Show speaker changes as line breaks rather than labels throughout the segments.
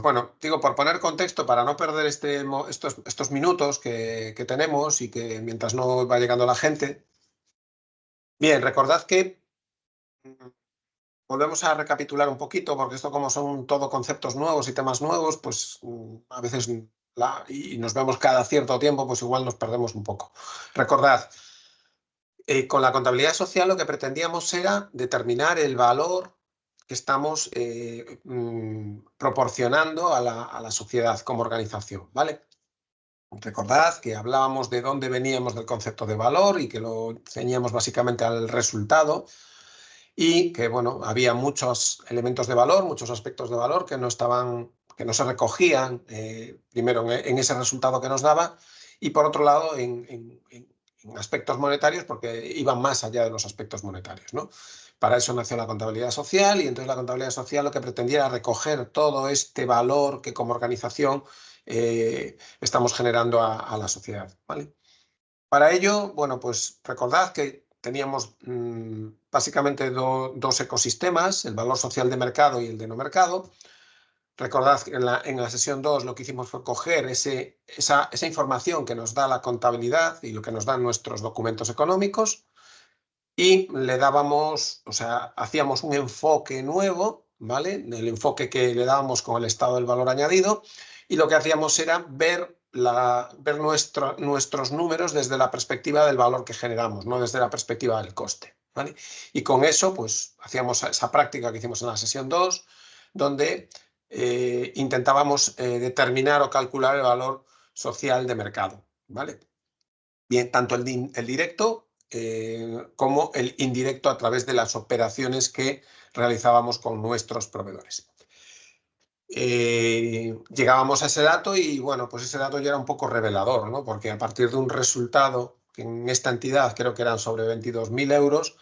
Bueno, digo, por poner contexto, para no perder estos minutos que tenemos y que mientras no va llegando la gente. Bien, recordad que mm, volvemos a recapitular un poquito, porque esto como son todo conceptos nuevos y temas nuevos, pues a veces y nos vemos cada cierto tiempo, pues igual nos perdemos un poco. Recordad, con la contabilidad social lo que pretendíamos era determinar el valor que estamos proporcionando a la sociedad como organización, ¿vale? Recordad que hablábamos de dónde veníamos del concepto de valor y que lo ceñíamos básicamente al resultado y que, bueno, había muchos elementos de valor, muchos aspectos de valor que no estaban, que no se recogían primero en ese resultado que nos daba y por otro lado en aspectos monetarios porque iban más allá de los aspectos monetarios, ¿no? Para eso nació la contabilidad social y entonces la contabilidad social lo que pretendía era recoger todo este valor que como organización estamos generando a la sociedad, ¿vale? Para ello, bueno, pues recordad que teníamos básicamente dos ecosistemas, el valor social de mercado y el de no mercado. Recordad que en la sesión 2 lo que hicimos fue coger esa información que nos da la contabilidad y lo que nos dan nuestros documentos económicos y le dábamos, o sea, hacíamos un enfoque nuevo, ¿vale? El enfoque que le dábamos con el estado del valor añadido y lo que hacíamos era ver, nuestros números desde la perspectiva del valor que generamos, no desde la perspectiva del coste, ¿vale? Y con eso, pues, hacíamos esa práctica que hicimos en la sesión 2, donde intentábamos determinar o calcular el valor social de mercado, ¿vale? Bien, tanto el directo como el indirecto a través de las operaciones que realizábamos con nuestros proveedores. Llegábamos a ese dato y bueno, pues ese dato ya era un poco revelador, ¿no? Porque a partir de un resultado que en esta entidad creo que eran sobre 22.000 euros,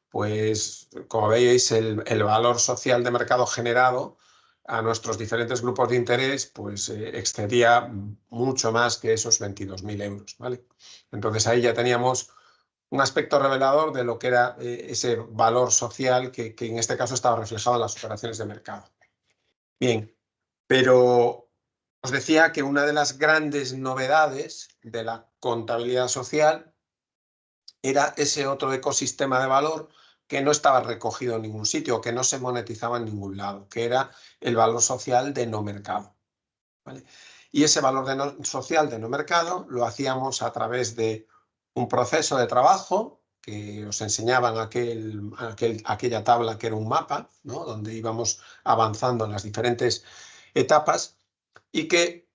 pues como veis el valor social de mercado generado a nuestros diferentes grupos de interés pues excedía mucho más que esos 22.000 euros, ¿vale? Entonces ahí ya teníamos un aspecto revelador de lo que era ese valor social que en este caso estaba reflejado en las operaciones de mercado. Bien, pero os decía que una de las grandes novedades de la contabilidad social era ese otro ecosistema de valor que no estaba recogido en ningún sitio, que no se monetizaba en ningún lado, que era el valor social de no mercado, ¿vale? Y ese valor social de no mercado lo hacíamos a través de un proceso de trabajo que os enseñaban aquella tabla que era un mapa, ¿no? Donde íbamos avanzando en las diferentes etapas y que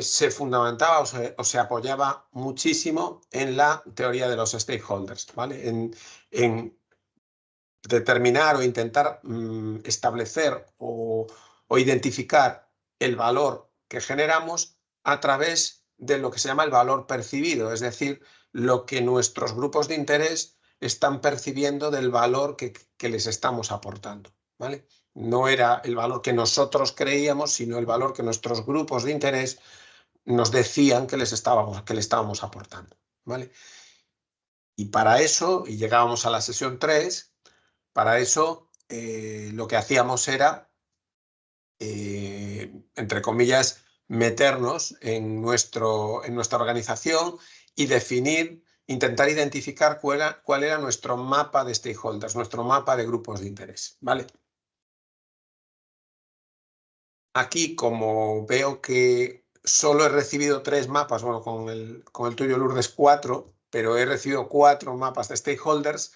se fundamentaba o se apoyaba muchísimo en la teoría de los stakeholders, ¿vale? En determinar o intentar establecer o identificar el valor que generamos a través de lo que se llama el valor percibido, es decir, lo que nuestros grupos de interés están percibiendo del valor que les estamos aportando, ¿vale? No era el valor que nosotros creíamos, sino el valor que nuestros grupos de interés nos decían que le estábamos aportando, ¿vale? Y para eso, y llegábamos a la sesión 3, para eso lo que hacíamos era, entre comillas, meternos en nuestra organización y definir, intentar identificar cuál era nuestro mapa de stakeholders, nuestro mapa de grupos de interés, ¿vale? Aquí, como veo que solo he recibido 3 mapas, bueno, con el tuyo, Lourdes, 4, pero he recibido 4 mapas de stakeholders.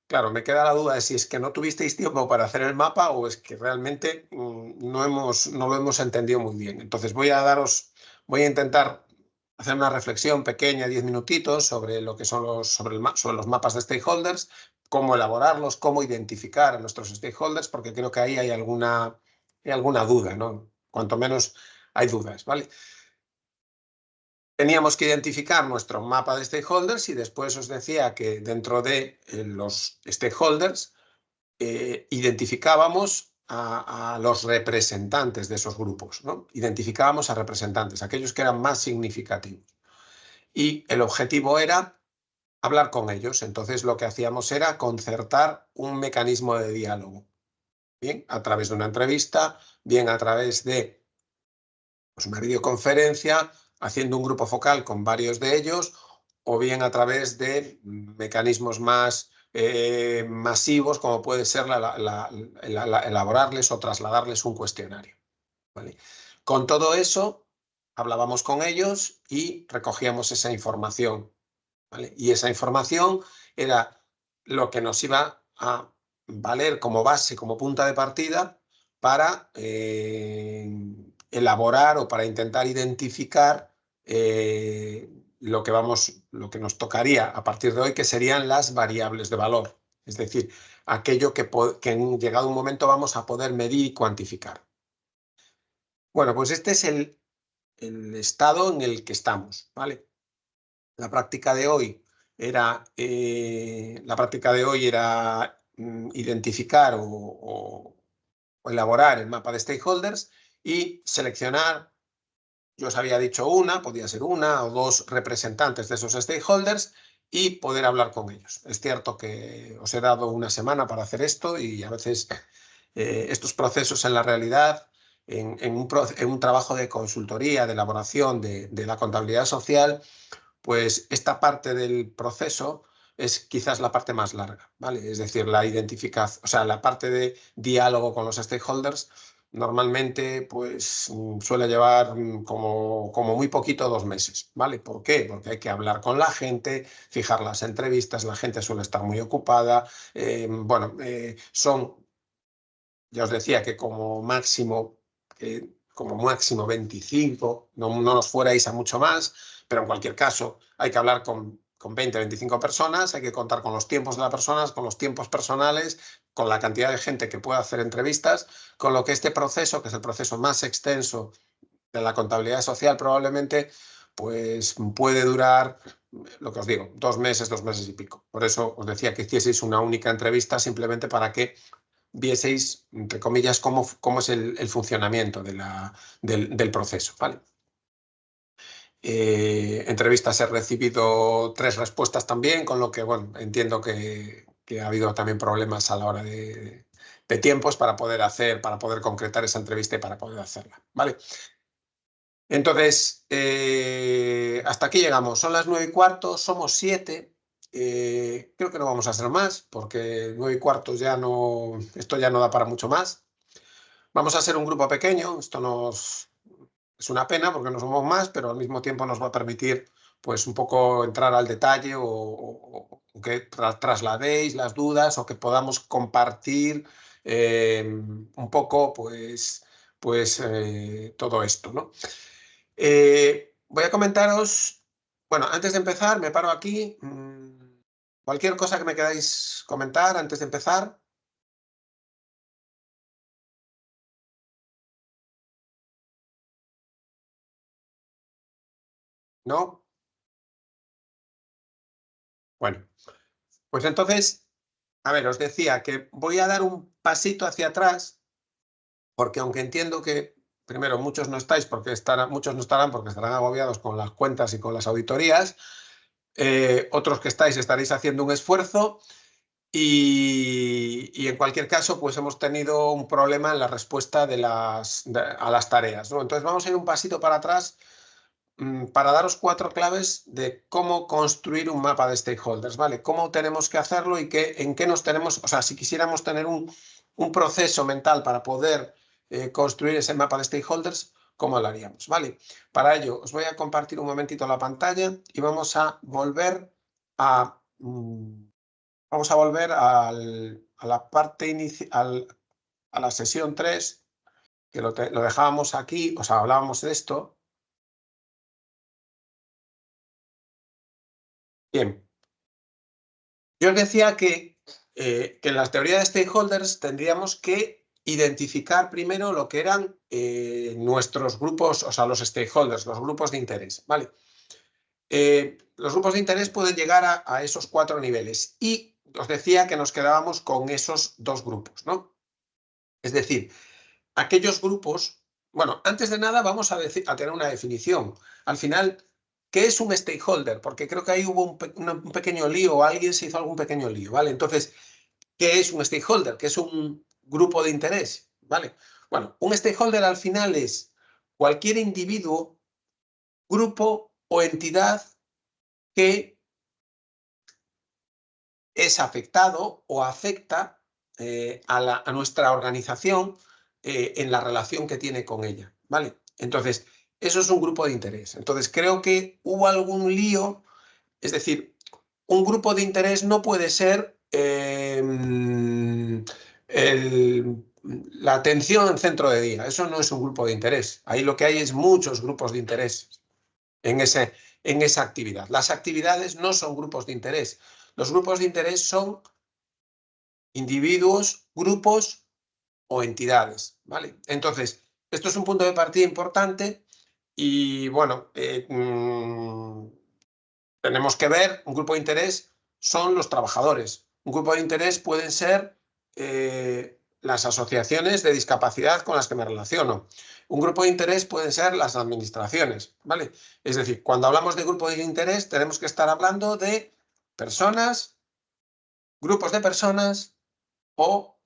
Claro, me queda la duda de si es que no tuvisteis tiempo para hacer el mapa o es que realmente no lo hemos entendido muy bien. Entonces voy a intentar hacer una reflexión pequeña, 10 minutitos, sobre lo que son sobre los mapas de stakeholders, cómo elaborarlos, cómo identificar a nuestros stakeholders, porque creo que ahí hay alguna duda, ¿no? Cuanto menos hay dudas, ¿vale? Teníamos que identificar nuestro mapa de stakeholders y después os decía que dentro de los stakeholders identificábamos a los representantes de esos grupos, ¿no? Identificábamos a representantes, aquellos que eran más significativos. Y el objetivo era hablar con ellos. Entonces lo que hacíamos era concertar un mecanismo de diálogo. bien a través de una entrevista, bien a través de pues, una videoconferencia, haciendo un grupo focal con varios de ellos, o bien a través de mecanismos más masivos, como puede ser elaborarles o trasladarles un cuestionario. ¿Vale? Con todo eso, hablábamos con ellos y recogíamos esa información. ¿Vale? Y esa información era lo que nos iba a valer como base, como punta de partida para elaborar o para intentar identificar lo que nos tocaría a partir de hoy, que serían las variables de valor. Es decir, aquello que en llegado un momento vamos a poder medir y cuantificar. Bueno, pues este es el estado en el que estamos, ¿vale? La práctica de hoy era identificar o elaborar el mapa de stakeholders y seleccionar. Yo os había dicho podía ser una o dos representantes de esos stakeholders y poder hablar con ellos. Es cierto que os he dado una semana para hacer esto y a veces estos procesos en la realidad, en un trabajo de consultoría, de elaboración de la contabilidad social, pues esta parte del proceso es quizás la parte más larga, ¿vale? Es decir, la identificación, o sea, la parte de diálogo con los stakeholders normalmente pues suele llevar como muy poquito 2 meses, ¿vale? ¿Por qué? Porque hay que hablar con la gente, fijar las entrevistas, la gente suele estar muy ocupada, ya os decía que como máximo 25, no nos fuerais a mucho más, pero en cualquier caso hay que hablar con 20, 25 personas, hay que contar con los tiempos de las personas, con los tiempos personales, con la cantidad de gente que pueda hacer entrevistas, con lo que este proceso, que es el proceso más extenso de la contabilidad social probablemente, pues puede durar, lo que os digo, 2 meses, 2 meses y pico. Por eso os decía que hicieseis una única entrevista simplemente para que vieseis, entre comillas, cómo es el funcionamiento del proceso. ¿Vale? Entrevistas he recibido 3 respuestas también, con lo que bueno, entiendo que ha habido también problemas a la hora de tiempos para poder concretar esa entrevista y para poder hacerla. ¿Vale? Entonces, hasta aquí llegamos. Son las 9:15, somos 7. Creo que no vamos a hacer más, porque 9:15 esto ya no da para mucho más. Vamos a ser un grupo pequeño, es una pena porque no somos más, pero al mismo tiempo nos va a permitir pues un poco entrar al detalle o que trasladéis las dudas o que podamos compartir un poco todo esto, ¿no? Voy a comentaros, bueno, antes de empezar, me paro aquí. Cualquier cosa que me queráis comentar antes de empezar. ¿No? Bueno, pues entonces, a ver, os decía que voy a dar un pasito hacia atrás, porque aunque entiendo que, primero, muchos no estáis porque muchos no estarán porque estarán agobiados con las cuentas y con las auditorías, otros que estaréis haciendo un esfuerzo y en cualquier caso, pues hemos tenido un problema en la respuesta a las tareas, ¿no? Entonces vamos a ir un pasito para atrás para daros 4 claves de cómo construir un mapa de stakeholders, ¿vale? Cómo tenemos que hacerlo y en qué nos tenemos, o sea, si quisiéramos tener un proceso mental para poder construir ese mapa de stakeholders, ¿cómo lo haríamos? ¿Vale? Para ello, os voy a compartir un momentito la pantalla y vamos a volver a la parte inicial, a la sesión 3, que lo dejábamos aquí, o sea, hablábamos de esto. Bien. Yo os decía que en la teoría de stakeholders tendríamos que identificar primero lo que eran nuestros grupos, o sea, los stakeholders, los grupos de interés, ¿vale? Los grupos de interés pueden llegar a esos 4 niveles y os decía que nos quedábamos con esos 2 grupos, ¿no? Es decir, aquellos grupos, bueno, antes de nada vamos a tener una definición. Al final, ¿qué es un stakeholder? Porque creo que ahí hubo un pequeño lío, o alguien se hizo algún pequeño lío, ¿vale? Entonces, ¿qué es un stakeholder? ¿Qué es grupo de interés, ¿vale? Bueno, un stakeholder al final es cualquier individuo, grupo o entidad que es afectado o afecta a nuestra organización en la relación que tiene con ella, ¿vale? Entonces, eso es un grupo de interés. Entonces, creo que hubo algún lío, es decir, un grupo de interés no puede ser la atención en centro de día. Eso no es un grupo de interés. Ahí lo que hay es muchos grupos de interés en esa actividad. Las actividades no son grupos de interés. Los grupos de interés son individuos, grupos o entidades, ¿vale? Entonces, esto es un punto de partida importante y, bueno, tenemos que ver, un grupo de interés son los trabajadores. Un grupo de interés pueden ser las asociaciones de discapacidad con las que me relaciono. Un grupo de interés pueden ser las administraciones, ¿vale? Es decir, cuando hablamos de grupo de interés tenemos que estar hablando de personas, grupos de personas o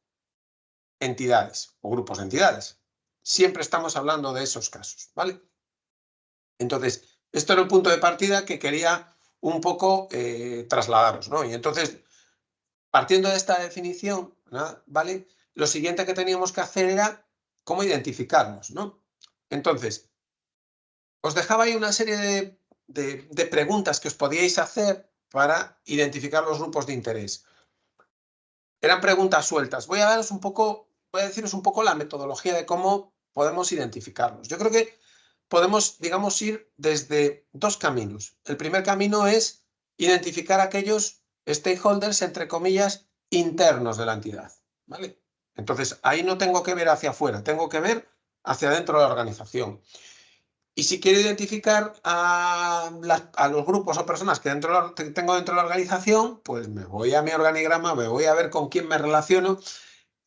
entidades o grupos de entidades. Siempre estamos hablando de esos casos, ¿vale? Entonces, esto era el punto de partida que quería un poco trasladaros, ¿no? Y entonces, partiendo de esta definición, ¿no? ¿Vale? Lo siguiente que teníamos que hacer era cómo identificarnos, ¿no? Entonces, os dejaba ahí una serie de preguntas que os podíais hacer para identificar los grupos de interés. Eran preguntas sueltas. Voy a deciros un poco la metodología de cómo podemos identificarlos. Yo creo que podemos, digamos, ir desde dos caminos. El primer camino es identificar aquellos stakeholders, entre comillas, internos de la entidad, ¿vale? Entonces, ahí no tengo que ver hacia afuera, tengo que ver hacia dentro de la organización. Y si quiero identificar a los grupos o personas que tengo dentro de la organización, pues me voy a mi organigrama, me voy a ver con quién me relaciono.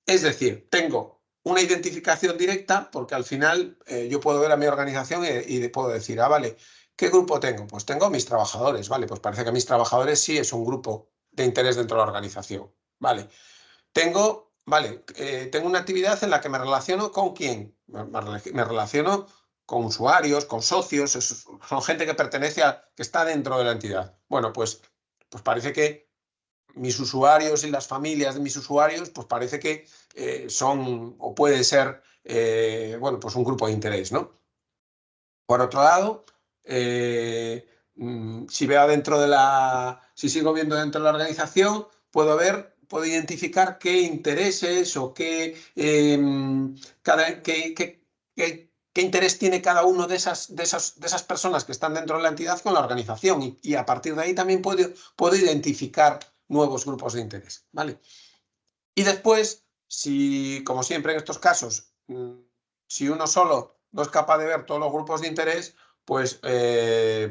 Es decir, tengo una identificación directa porque al final yo puedo ver a mi organización y puedo decir, vale, ¿qué grupo tengo? Pues tengo mis trabajadores, ¿vale? Pues parece que mis trabajadores sí es un grupo de interés dentro de la organización, ¿vale? Tengo una actividad en la que me relaciono con quién. Me relaciono con usuarios, con socios, son gente que que está dentro de la entidad. Bueno, pues parece que mis usuarios y las familias de mis usuarios, pues parece que son o puede ser, bueno, pues un grupo de interés, ¿no? Por otro lado, si sigo viendo dentro de la organización, puedo identificar qué intereses o qué interés tiene cada uno de esas personas que están dentro de la entidad con la organización y a partir de ahí también puedo identificar nuevos grupos de interés, ¿vale? Y después, como siempre en estos casos, si uno solo no es capaz de ver todos los grupos de interés, pues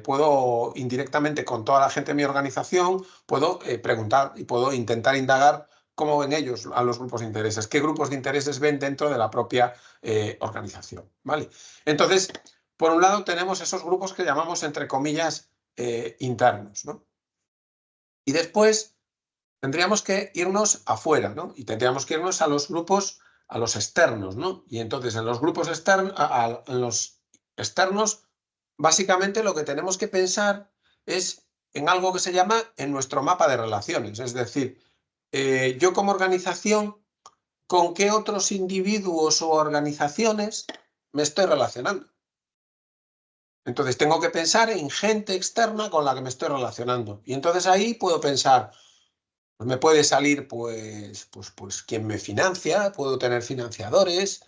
puedo indirectamente con toda la gente de mi organización, puedo preguntar y puedo intentar indagar cómo ven ellos a los grupos de intereses, qué grupos de intereses ven dentro de la propia organización, ¿vale? Entonces, por un lado tenemos esos grupos que llamamos, entre comillas, internos, ¿no? Y después tendríamos que irnos afuera, ¿no? Y tendríamos que irnos a los grupos, a los externos, ¿no? Y entonces en los grupos externos, en los externos, básicamente lo que tenemos que pensar es en algo que se llama en nuestro mapa de relaciones. Es decir, yo como organización, ¿con qué otros individuos o organizaciones me estoy relacionando? Entonces tengo que pensar en gente externa con la que me estoy relacionando. Y entonces ahí puedo pensar, pues me puede salir, pues quien me financia, puedo tener financiadores,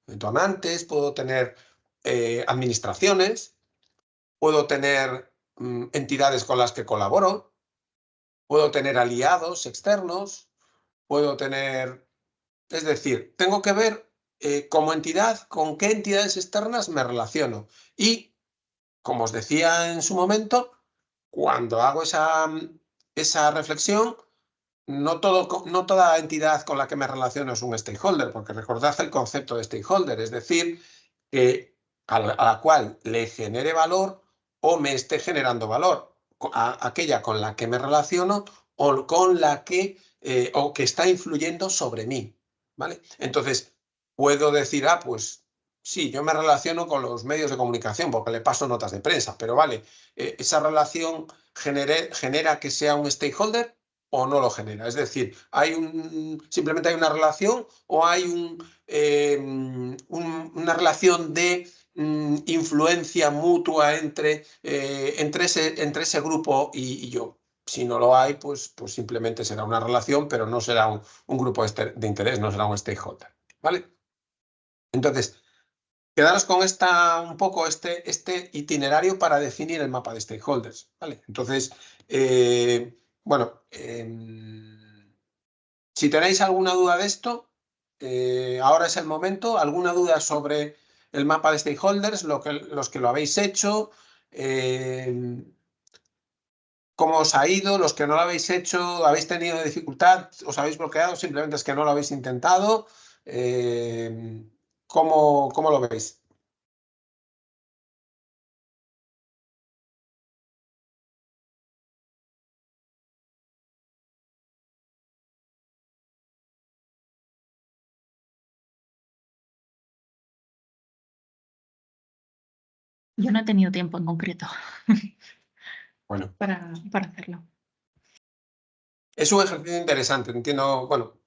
donantes, puedo tener administraciones, puedo tener entidades con las que colaboro, puedo tener aliados externos, puedo tener... Es decir, tengo que ver como entidad con qué entidades externas me relaciono. Y, como os decía en su momento, cuando hago esa reflexión, no toda entidad con la que me relaciono es un stakeholder, porque recordad el concepto de stakeholder, es decir, que a la cual le genere valor o me esté generando valor, aquella con la que me relaciono o con la que, o que está influyendo sobre mí. ¿vale? Entonces, puedo decir, pues sí, yo me relaciono con los medios de comunicación porque le paso notas de prensa, pero vale, ¿esa relación genera que sea un stakeholder o no lo genera? Es decir, simplemente hay una relación o hay una relación de influencia mutua entre ese grupo y yo. Si no lo hay, pues simplemente será una relación, pero no será un grupo de interés, no será un stakeholder, ¿vale? Entonces, quedaros con un poco este itinerario para definir el mapa de stakeholders, ¿vale? Entonces, bueno, si tenéis alguna duda de esto, ahora es el momento. ¿Alguna duda sobre el mapa de stakeholders, los que lo habéis hecho? ¿Cómo os ha ido? Los que no lo habéis hecho, ¿habéis tenido dificultad? ¿Os habéis bloqueado? Simplemente es que no lo habéis intentado. ¿Cómo lo veis?
Yo no he tenido tiempo en concreto
Bueno,
para hacerlo.
es un ejercicio interesante, entiendo. Bueno,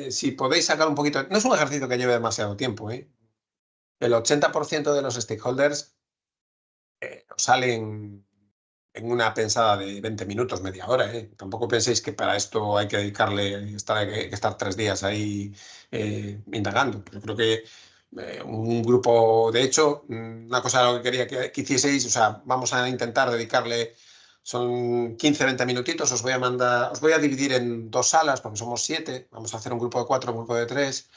si podéis sacar un poquito. No es un ejercicio que lleve demasiado tiempo, ¿eh? El 80% de los stakeholders salen en una pensada de 20 minutos, media hora, ¿eh? Tampoco penséis que para esto hay que dedicarle, hay que estar 3 días ahí indagando. Yo creo que un grupo, de hecho, una cosa de lo que quería que hicieseis, o sea, vamos a intentar dedicarle, son 15, 20 minutitos, os voy a dividir en 2 salas, porque somos 7, vamos a hacer un grupo de 4, un grupo de 3.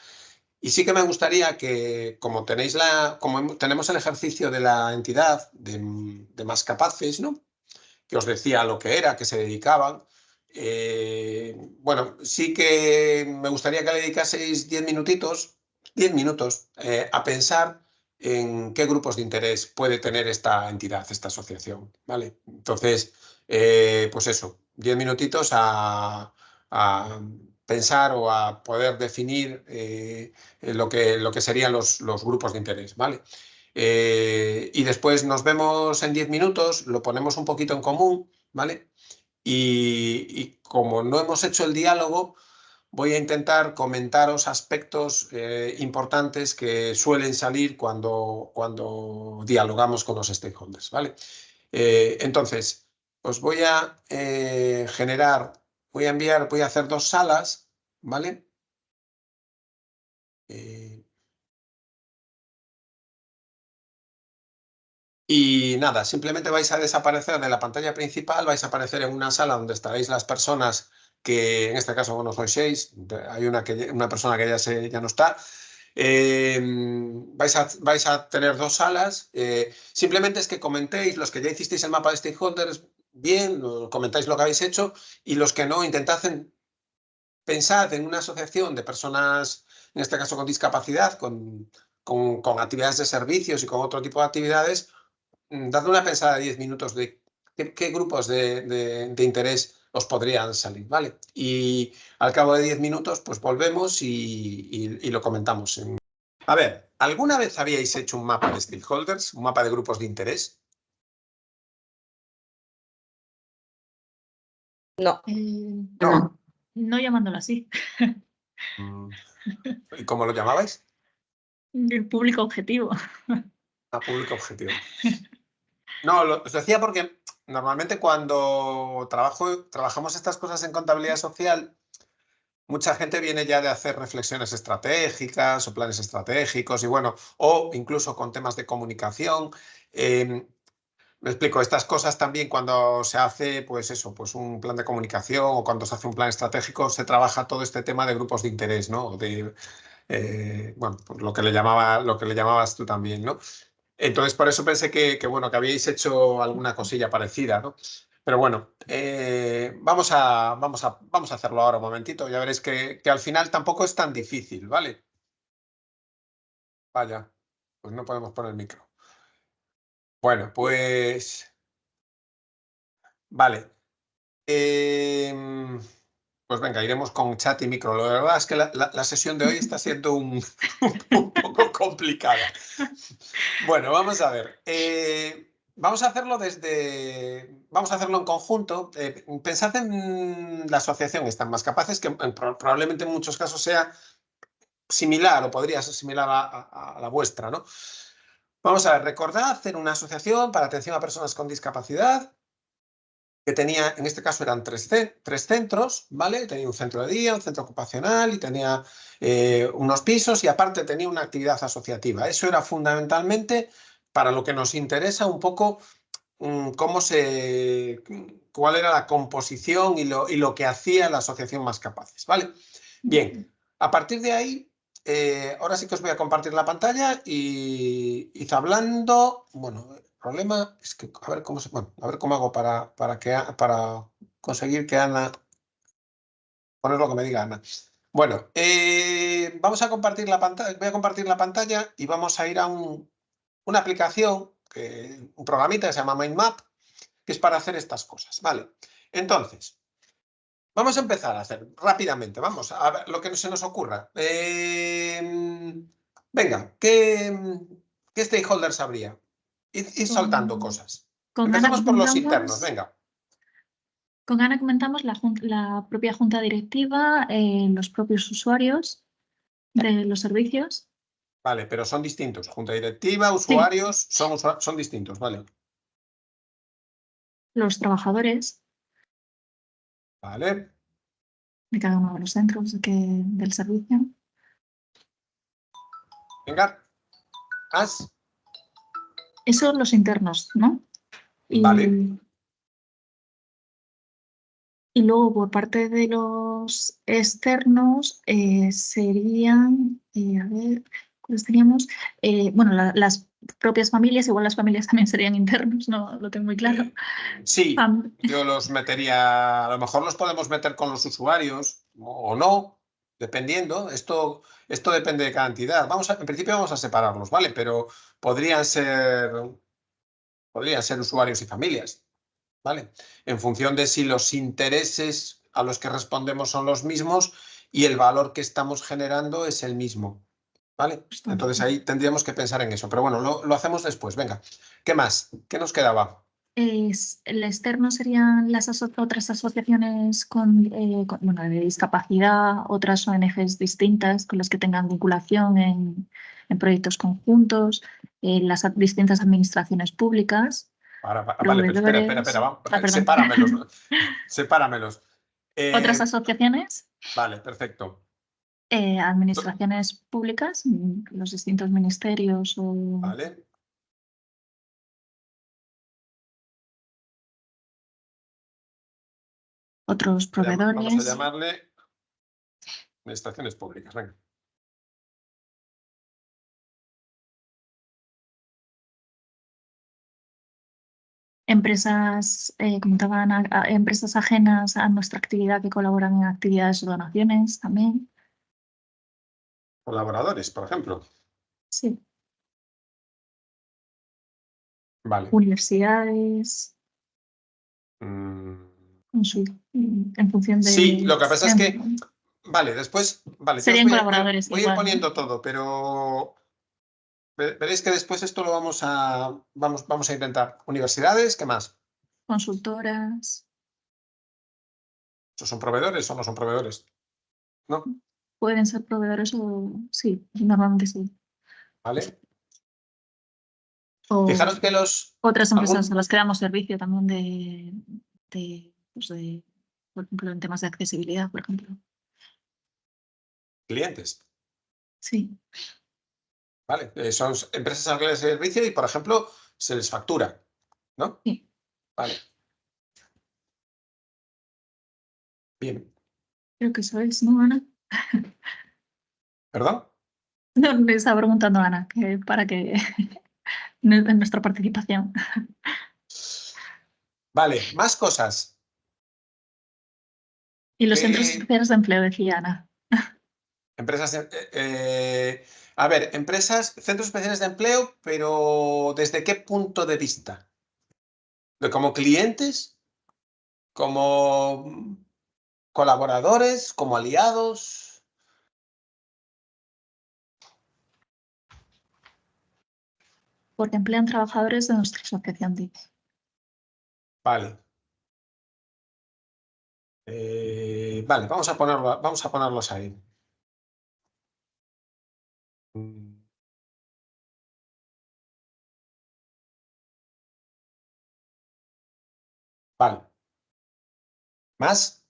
Y sí que me gustaría que, como tenemos el ejercicio de la entidad de más capaces, ¿no? Que os decía lo que era, que se dedicaban. Bueno, sí que me gustaría que le dedicaseis 10 minutos a pensar en qué grupos de interés puede tener esta entidad, esta asociación, ¿vale? Entonces, pues eso, 10 minutitos a pensar o a poder definir lo que serían los grupos de interés, ¿vale? Y después nos vemos en 10 minutos, lo ponemos un poquito en común, ¿vale? Y como no hemos hecho el diálogo, voy a intentar comentaros aspectos importantes que suelen salir cuando dialogamos con los stakeholders, ¿vale? Entonces, os voy a voy a hacer 2 salas, ¿vale? Eh, Y nada, simplemente vais a desaparecer de la pantalla principal, vais a aparecer en una sala donde estaréis las personas que, en este caso, bueno, sois 6, hay una persona que ya no está. Vais a tener 2 salas. Simplemente es que comentéis, los que ya hicisteis el mapa de stakeholders, bien, comentáis lo que habéis hecho, y los que no, pensad en una asociación de personas, en este caso con discapacidad, con actividades de servicios y con otro tipo de actividades. Dad una pensada de 10 minutos de qué grupos de interés os podrían salir, ¿vale? Y al cabo de 10 minutos, pues volvemos y lo comentamos. A ver, ¿alguna vez habíais hecho un mapa de stakeholders, un mapa de grupos de interés?
No.
No. No llamándolo así.
Mm, ¿Y cómo lo llamabais?
El público objetivo.
A público objetivo. No, os decía porque normalmente cuando trabajamos estas cosas en contabilidad social, mucha gente viene ya de hacer reflexiones estratégicas o planes estratégicos y bueno, o incluso con temas de comunicación. Me explico, estas cosas también cuando se hace, pues eso, pues un plan de comunicación o cuando se hace un plan estratégico, se trabaja todo este tema de grupos de interés, ¿no? Bueno, pues lo que le llamabas tú también, ¿no? Entonces, por eso pensé bueno, que habíais hecho alguna cosilla parecida, ¿no? Pero bueno, vamos a hacerlo ahora un momentito. Ya veréis que al final tampoco es tan difícil, ¿vale? Vaya, pues no podemos poner el micro. Bueno, pues vale. Pues venga, iremos con chat y micro. La verdad es que la sesión de hoy está siendo un poco complicada. Bueno, vamos a ver. Vamos a hacerlo vamos a hacerlo en conjunto. Pensad en la asociación Están Más Capaces, que probablemente en muchos casos sea similar o podría ser similar a la vuestra, ¿no? Vamos a ver, recordad hacer una asociación para atención a personas con discapacidad que tenía, en este caso eran tres centros, ¿vale? Tenía un centro de día, un centro ocupacional y tenía unos pisos y aparte tenía una actividad asociativa. Eso era fundamentalmente para lo que nos interesa un poco cuál era la composición y lo que hacía la asociación Más Capaces, ¿vale? Bien, a partir de ahí, ahora sí que os voy a compartir la pantalla y id hablando. Bueno, el problema es que a ver cómo bueno, a ver cómo hago para conseguir que Ana, poner lo que me diga Ana. Bueno, vamos a compartir la pantalla, voy a compartir la pantalla y vamos a ir a una aplicación, un programita que se llama MindMap, que es para hacer estas cosas, ¿vale? Entonces, vamos a empezar a hacer rápidamente, vamos a ver lo que se nos ocurra. Venga, ¿qué stakeholders habría? Ir soltando cosas.
Con Ana
Empezamos por los internos,
comentamos,
venga.
con Ana comentamos la propia junta directiva, los propios usuarios de los servicios.
Vale, pero son distintos. Junta directiva,
Sí,
usuarios, son distintos, vale.
los trabajadores
Vale,
de cada uno de los centros del servicio.
venga, haz.
Esos los internos, ¿no?
Vale.
Y luego por parte de los externos serían, a ver, ¿cuáles teníamos? Bueno, las propias familias, igual las familias también serían internos, no lo tengo muy claro.
Sí, yo los metería, a lo mejor los podemos meter con los usuarios o no, dependiendo. Esto depende de cada entidad. En principio vamos a separarlos, ¿vale? Pero podrían ser usuarios y familias, ¿vale? En función de si los intereses a los que respondemos son los mismos y el valor que estamos generando es el mismo, ¿vale? Entonces ahí tendríamos que pensar en eso. Pero bueno, lo hacemos después. Venga, ¿qué más? ¿Qué nos quedaba?
El externo serían las otras asociaciones bueno, de discapacidad, otras ONGs distintas con las que tengan vinculación en proyectos conjuntos, las distintas administraciones públicas,
Vale, pero espera,
proveedores. Perdón.
sepáramelos, sepáramelos.
Otras asociaciones,
Vale, perfecto.
administraciones públicas, los distintos ministerios o
Vale,
otros
vamos a
proveedores.
llamarle administraciones públicas, venga.
Empresas, comentaban, empresas ajenas a nuestra actividad que colaboran en actividades o donaciones también.
Colaboradores, por ejemplo.
Sí.
Vale.
Universidades,
Mm,
en función
sí,
de...
lo que pasa es que, vale, después, vale, yo os
Serían colaboradores
voy a ir
igual, ¿no?
poniendo todo, pero veréis que después esto lo vamos a intentar. Universidades, ¿qué más?
Consultoras.
¿Estos son proveedores o no son proveedores? ¿No?
Pueden ser proveedores o... Sí, normalmente sí.
¿Vale?
O
Fijaros que
otras empresas a las que damos servicio también pues por ejemplo, en temas de accesibilidad, por ejemplo.
clientes,
Sí.
¿vale? Son empresas a las que les servicio y, por ejemplo, se les factura, ¿no?
Sí.
Vale. Bien.
Creo que eso es, ¿no, Ana?
¿Perdón?
No, le estaba preguntando a Ana para que en nuestra participación.
Vale, más cosas.
Y los centros
Eh,
especiales de empleo, decía Ana.
empresas, a ver, empresas, centros especiales de empleo, pero ¿desde qué punto de vista? ¿De como clientes? ¿Como colaboradores, como aliados.
Porque emplean trabajadores de nuestra asociación, dice.
Vale. Vale, vamos a ponerlos ahí. Vale. ¿Más?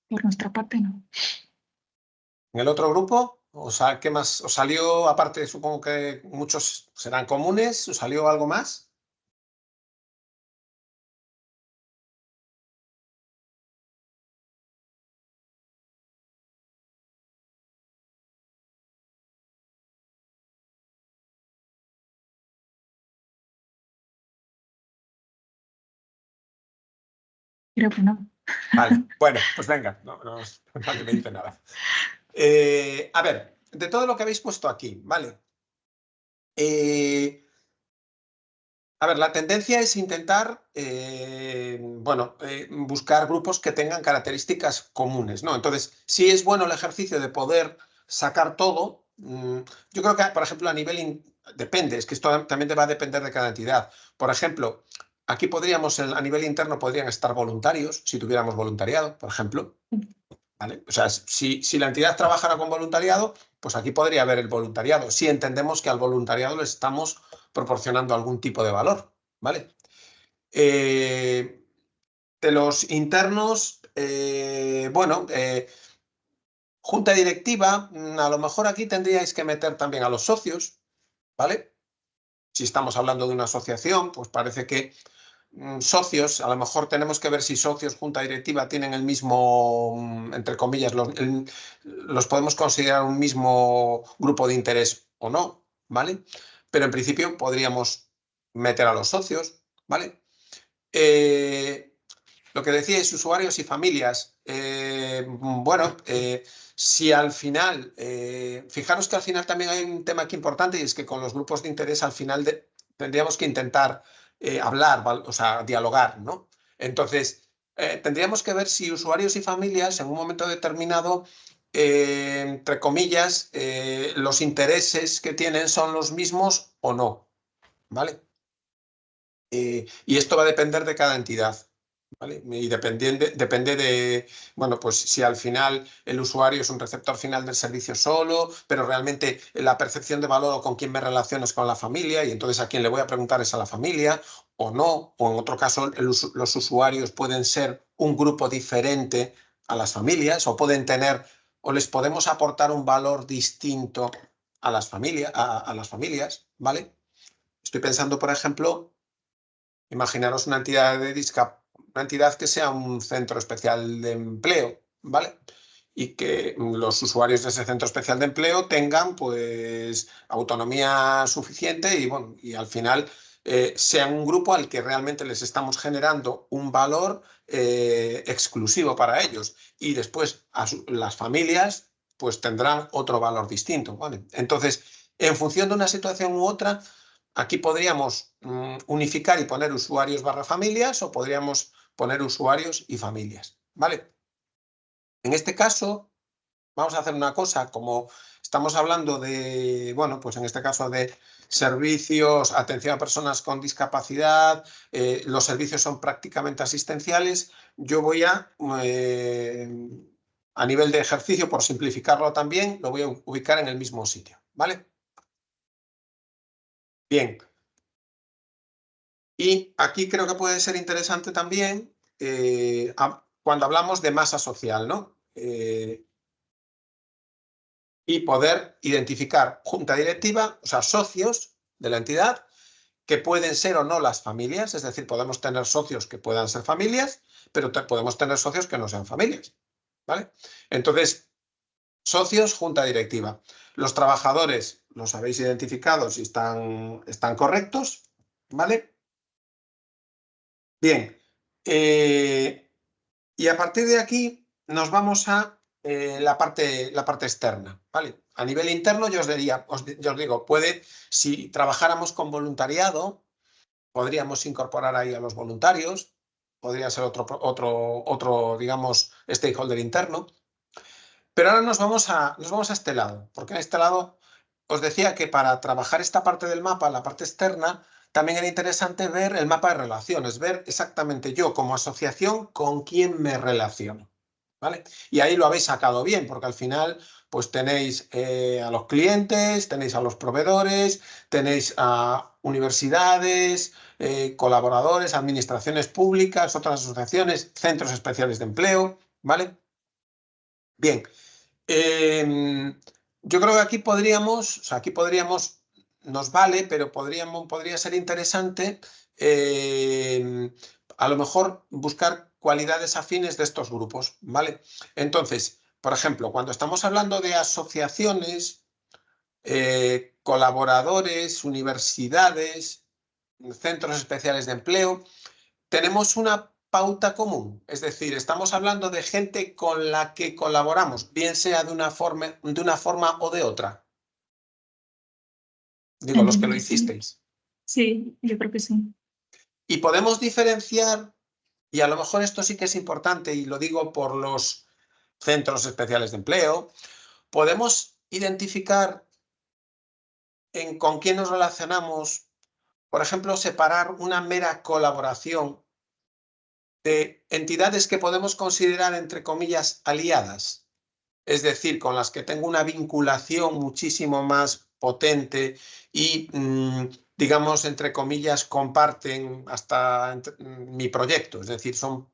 Por nuestra parte, no.
¿En el otro grupo? O sea, ¿qué más? ¿Os salió, aparte, supongo que muchos serán comunes, ¿os salió algo más?
Creo que no.
Vale, bueno, pues venga, no nadie me dice nada. A ver, de todo lo que habéis puesto aquí, ¿vale? A ver, la tendencia es intentar, bueno, buscar grupos que tengan características comunes, ¿no? Entonces, sí es bueno el ejercicio de poder sacar todo. Yo creo que, por ejemplo, a nivel, depende, es que esto también te va a depender de cada entidad. Por ejemplo, aquí podríamos, a nivel interno, podrían estar voluntarios, si tuviéramos voluntariado, por ejemplo. ¿Vale? O sea, si la entidad trabajara con voluntariado, pues aquí podría haber el voluntariado, si entendemos que al voluntariado le estamos proporcionando algún tipo de valor, ¿vale? De los internos, bueno, junta directiva, a lo mejor aquí tendríais que meter también a los socios, ¿vale? Si estamos hablando de una asociación, pues parece que socios, a lo mejor tenemos que ver si socios, junta directiva tienen el mismo, entre comillas, los podemos considerar un mismo grupo de interés o no, ¿vale? Pero en principio podríamos meter a los socios, ¿vale? Lo que decíais, usuarios y familias, bueno, si al final, fijaros que al final también hay un tema aquí importante y es que con los grupos de interés al final tendríamos que intentar hablar, o sea, dialogar, ¿no? Entonces, tendríamos que ver si usuarios y familias en un momento determinado, entre comillas, los intereses que tienen son los mismos o no, ¿vale? Y esto va a depender de cada entidad, ¿vale? Y depende de, bueno, pues si al final el usuario es un receptor final del servicio solo, pero realmente la percepción de valor o con quién me relaciono es con la familia y entonces a quién le voy a preguntar es a la familia o no, o en otro caso los usuarios pueden ser un grupo diferente a las familias o pueden tener o les podemos aportar un valor distinto a las familias, a las familias, ¿vale? Estoy pensando, por ejemplo, imaginaros una entidad una entidad que sea un centro especial de empleo, ¿vale? Y que los usuarios de ese centro especial de empleo tengan pues autonomía suficiente y bueno, y al final sean un grupo al que realmente les estamos generando un valor exclusivo para ellos. Y después las familias pues tendrán otro valor distinto, ¿vale? Entonces, en función de una situación u otra, aquí podríamos unificar y poner usuarios barra familias o podríamos poner usuarios y familias, ¿vale? En este caso, vamos a hacer una cosa, como estamos hablando de, bueno, pues en este caso de servicios, atención a personas con discapacidad, los servicios son prácticamente asistenciales, yo voy a nivel de ejercicio, por simplificarlo también, lo voy a ubicar en el mismo sitio, ¿vale? Bien. Y aquí creo que puede ser interesante también cuando hablamos de masa social, ¿no? Y poder identificar junta directiva, o sea, socios de la entidad, que pueden ser o no las familias, es decir, podemos tener socios que puedan ser familias, pero podemos tener socios que no sean familias, ¿vale? Entonces, socios, junta directiva. Los trabajadores los habéis identificado si están correctos, ¿vale? Bien. Y a partir de aquí nos vamos a la parte externa, ¿vale? A nivel interno yo os diría, yo os digo, si trabajáramos con voluntariado, podríamos incorporar ahí a los voluntarios, podría ser otro, digamos, stakeholder interno. Pero ahora nos vamos a este lado, porque en este lado os decía que para trabajar esta parte del mapa, la parte externa, también era interesante ver el mapa de relaciones, ver exactamente yo como asociación con quién me relaciono. ¿Vale? Y ahí lo habéis sacado bien, porque al final pues tenéis a los clientes, tenéis a los proveedores, tenéis a universidades, colaboradores, administraciones públicas, otras asociaciones, centros especiales de empleo, ¿vale? Bien, yo creo que aquí podríamos, nos vale, pero podría ser interesante a lo mejor buscar cualidades afines de estos grupos, ¿vale? Entonces, por ejemplo, cuando estamos hablando de asociaciones, colaboradores, universidades, centros especiales de empleo, tenemos una pauta común, es decir, estamos hablando de gente con la que colaboramos, bien sea de una forma o de otra. Digo, los que
Entiendo
lo
que sí.
hicisteis.
Sí, yo creo que sí.
Y podemos diferenciar, y a lo mejor esto sí que es importante, y lo digo por los centros especiales de empleo, podemos identificar con quién nos relacionamos, por ejemplo, separar una mera colaboración de entidades que podemos considerar, entre comillas, aliadas. Es decir, con las que tengo una vinculación muchísimo más potente y, digamos, entre comillas, comparten hasta mi proyecto, es decir, son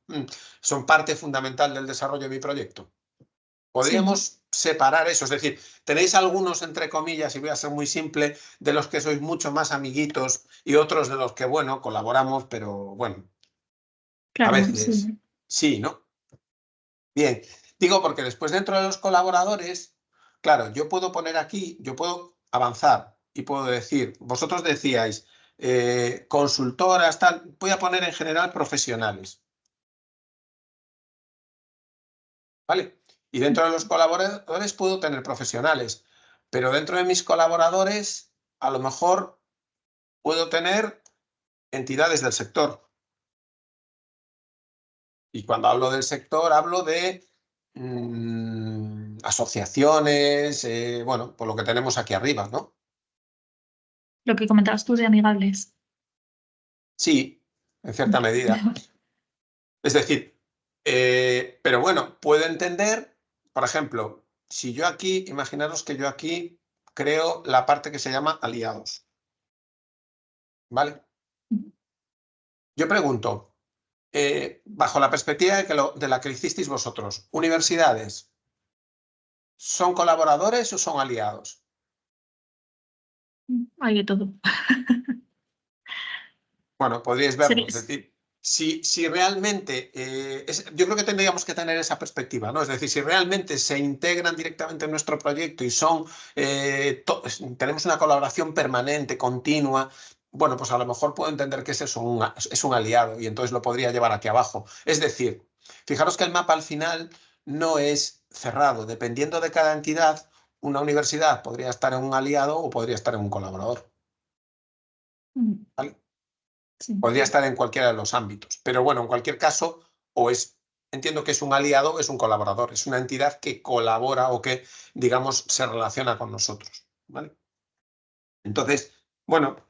parte fundamental del desarrollo de mi proyecto.
Sí,
Podríamos separar eso, es decir, tenéis algunos, entre comillas, y voy a ser muy simple, de los que sois mucho más amiguitos y otros de los que, bueno, colaboramos, pero bueno, a
claro,
veces
sí.
sí, ¿no? Bien, digo porque después dentro de los colaboradores, claro, yo puedo poner aquí, yo puedo avanzar y puedo decir, vosotros decíais consultoras, tal, voy a poner en general profesionales, ¿vale? Y dentro de los colaboradores puedo tener profesionales, pero dentro de mis colaboradores a lo mejor puedo tener entidades del sector. Y cuando hablo del sector, hablo de asociaciones, bueno, por lo que tenemos aquí arriba, ¿no?
Lo que comentabas tú de amigables.
Sí, en cierta
Vale.
medida. Es decir, pero bueno, puedo entender, por ejemplo, si yo aquí, imaginaros que yo aquí creo la parte que se llama aliados, ¿vale? Yo pregunto, bajo la perspectiva de la que hicisteis vosotros, universidades, ¿son colaboradores o son aliados?
Hay de todo.
Bueno, podríais verlo,
Sería,
es decir, si realmente, yo creo que tendríamos que tener esa perspectiva, ¿no? Es decir, si realmente se integran directamente en nuestro proyecto y tenemos una colaboración permanente, continua, bueno, pues a lo mejor puedo entender que ese es un aliado y entonces lo podría llevar aquí abajo. Es decir, fijaros que el mapa al final no es cerrado, dependiendo de cada entidad, una universidad podría estar en un aliado o podría estar en un colaborador, ¿vale?
sí.
Podría estar en cualquiera de los ámbitos, pero bueno, en cualquier caso, entiendo que es un aliado o es un colaborador, es una entidad que colabora o que, digamos, se relaciona con nosotros, ¿vale? Entonces, bueno,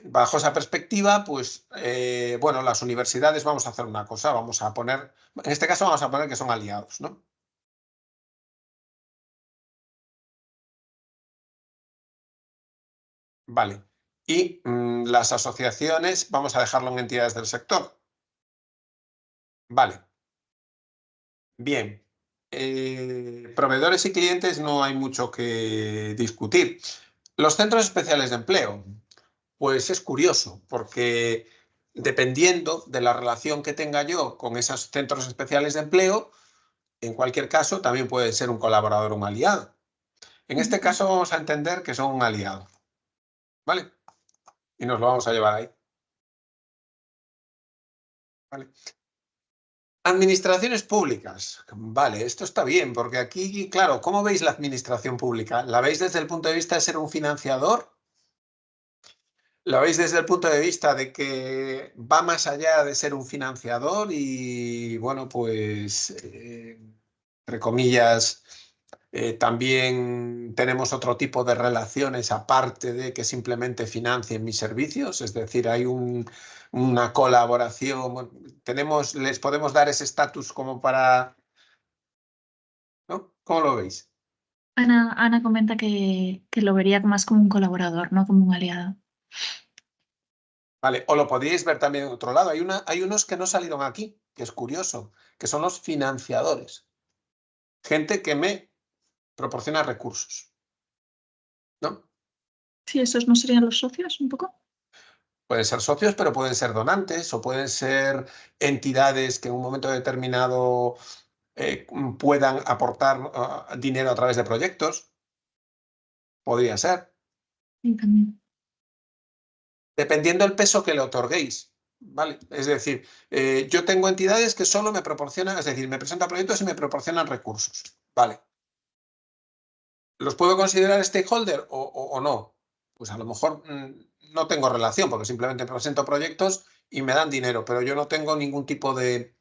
bajo esa perspectiva, pues, bueno, las universidades vamos a hacer una cosa, vamos a poner, en este caso vamos a poner que son aliados, ¿no? Vale. Y las asociaciones, vamos a dejarlo en entidades del sector. Vale. Bien, proveedores y clientes no hay mucho que discutir. Los centros especiales de empleo, pues es curioso, porque dependiendo de la relación que tenga yo con esos centros especiales de empleo, en cualquier caso también puede ser un colaborador o un aliado. En este caso vamos a entender que son un aliado, ¿vale? Y nos lo vamos a llevar ahí, ¿vale? Administraciones públicas. Vale, esto está bien, porque aquí, claro, ¿cómo veis la administración pública? ¿La veis desde el punto de vista de ser un financiador? Lo veis desde el punto de vista de que va más allá de ser un financiador y, bueno, pues, entre comillas, también tenemos otro tipo de relaciones aparte de que simplemente financien mis servicios, es decir, hay una colaboración, bueno, les podemos dar ese estatus como para, ¿no? ¿Cómo lo veis?
Ana comenta que lo vería más como un colaborador, no como un aliado.
Vale, o lo podríais ver también en otro lado. Hay unos que no salieron aquí, que es curioso, que son los financiadores. Gente que me proporciona recursos, ¿no?
Sí, esos no serían los socios, un poco.
Pueden ser socios, pero pueden ser donantes o pueden ser entidades que en un momento determinado puedan aportar dinero a través de proyectos. Podría ser.
Sí, también.
Dependiendo del peso que le otorguéis. ¿Vale? Es decir, yo tengo entidades que solo me proporcionan, es decir, me presentan proyectos y me proporcionan recursos. Vale. ¿Los puedo considerar stakeholder o no? Pues a lo mejor no tengo relación porque simplemente presento proyectos y me dan dinero, pero yo no tengo ningún tipo de...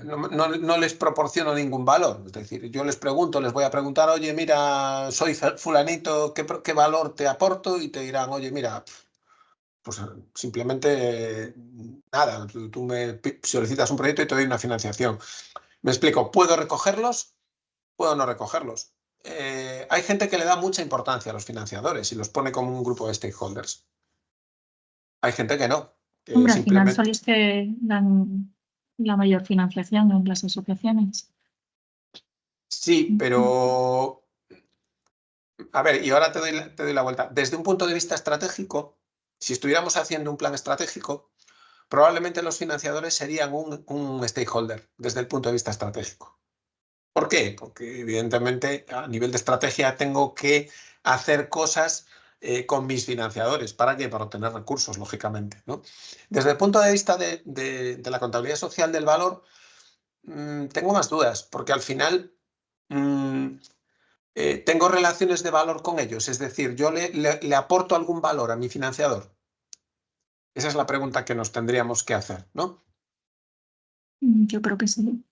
no les proporciono ningún valor. Es decir, yo les pregunto, les voy a preguntar, oye, mira, soy fulanito, ¿qué valor te aporto? Y te dirán, oye, mira, pues simplemente nada, tú me solicitas un proyecto y te doy una financiación. Me explico, ¿puedo recogerlos? Puedo no recogerlos. Hay gente que le da mucha importancia a los financiadores y los pone como un grupo de stakeholders. Hay gente que no, que
Hombre, al final son
simplemente...
los que dan la mayor financiación en las asociaciones.
Sí, pero... A ver, y ahora te doy la vuelta. Desde un punto de vista estratégico, si estuviéramos haciendo un plan estratégico, probablemente los financiadores serían un stakeholder desde el punto de vista estratégico. ¿Por qué? Porque evidentemente a nivel de estrategia tengo que hacer cosas con mis financiadores. ¿Para qué? Para obtener recursos, lógicamente, ¿no? Desde el punto de vista de la contabilidad social del valor, tengo más dudas, porque al final mm, tengo relaciones de valor con ellos. Es decir, yo le aporto algún valor a mi financiador. Esa es la pregunta que nos tendríamos que hacer, ¿no?
Yo creo que sí.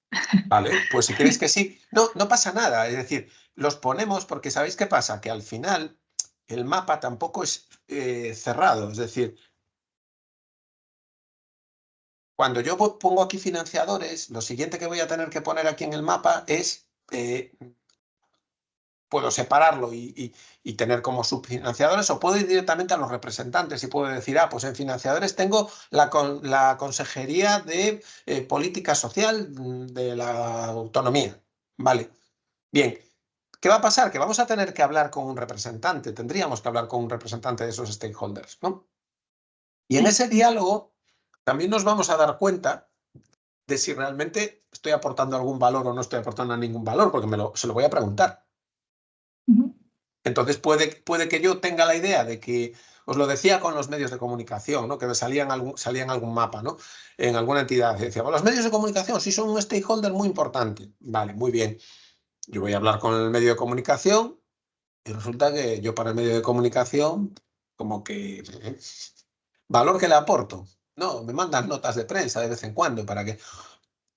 Vale, pues si creéis que sí, no, no pasa nada. Es decir, los ponemos porque ¿sabéis qué pasa? Que al final el mapa tampoco es cerrado. Es decir, cuando yo pongo aquí financiadores, lo siguiente que voy a tener que poner aquí en el mapa es, puedo separarlo y tener como subfinanciadores o puedo ir directamente a los representantes y puedo decir, ah, pues en financiadores tengo la Consejería de Política Social de la Autonomía. Vale. Bien, ¿qué va a pasar? Que vamos a tener que hablar con un representante, tendríamos que hablar con un representante de esos stakeholders, ¿no? Y en
Sí.
ese diálogo también nos vamos a dar cuenta de si realmente estoy aportando algún valor o no estoy aportando ningún valor, porque se lo voy a preguntar.
Ujú.
Entonces puede que yo tenga la idea de que, os lo decía con los medios de comunicación, ¿no? Que me salía en algún mapa, ¿no? En alguna entidad. Decía, bueno, los medios de comunicación sí son un stakeholder muy importante. Vale, muy bien. Yo voy a hablar con el medio de comunicación. Y resulta que yo para el medio de comunicación, como que valor que le aporto. No, me mandan notas de prensa de vez en cuando para que...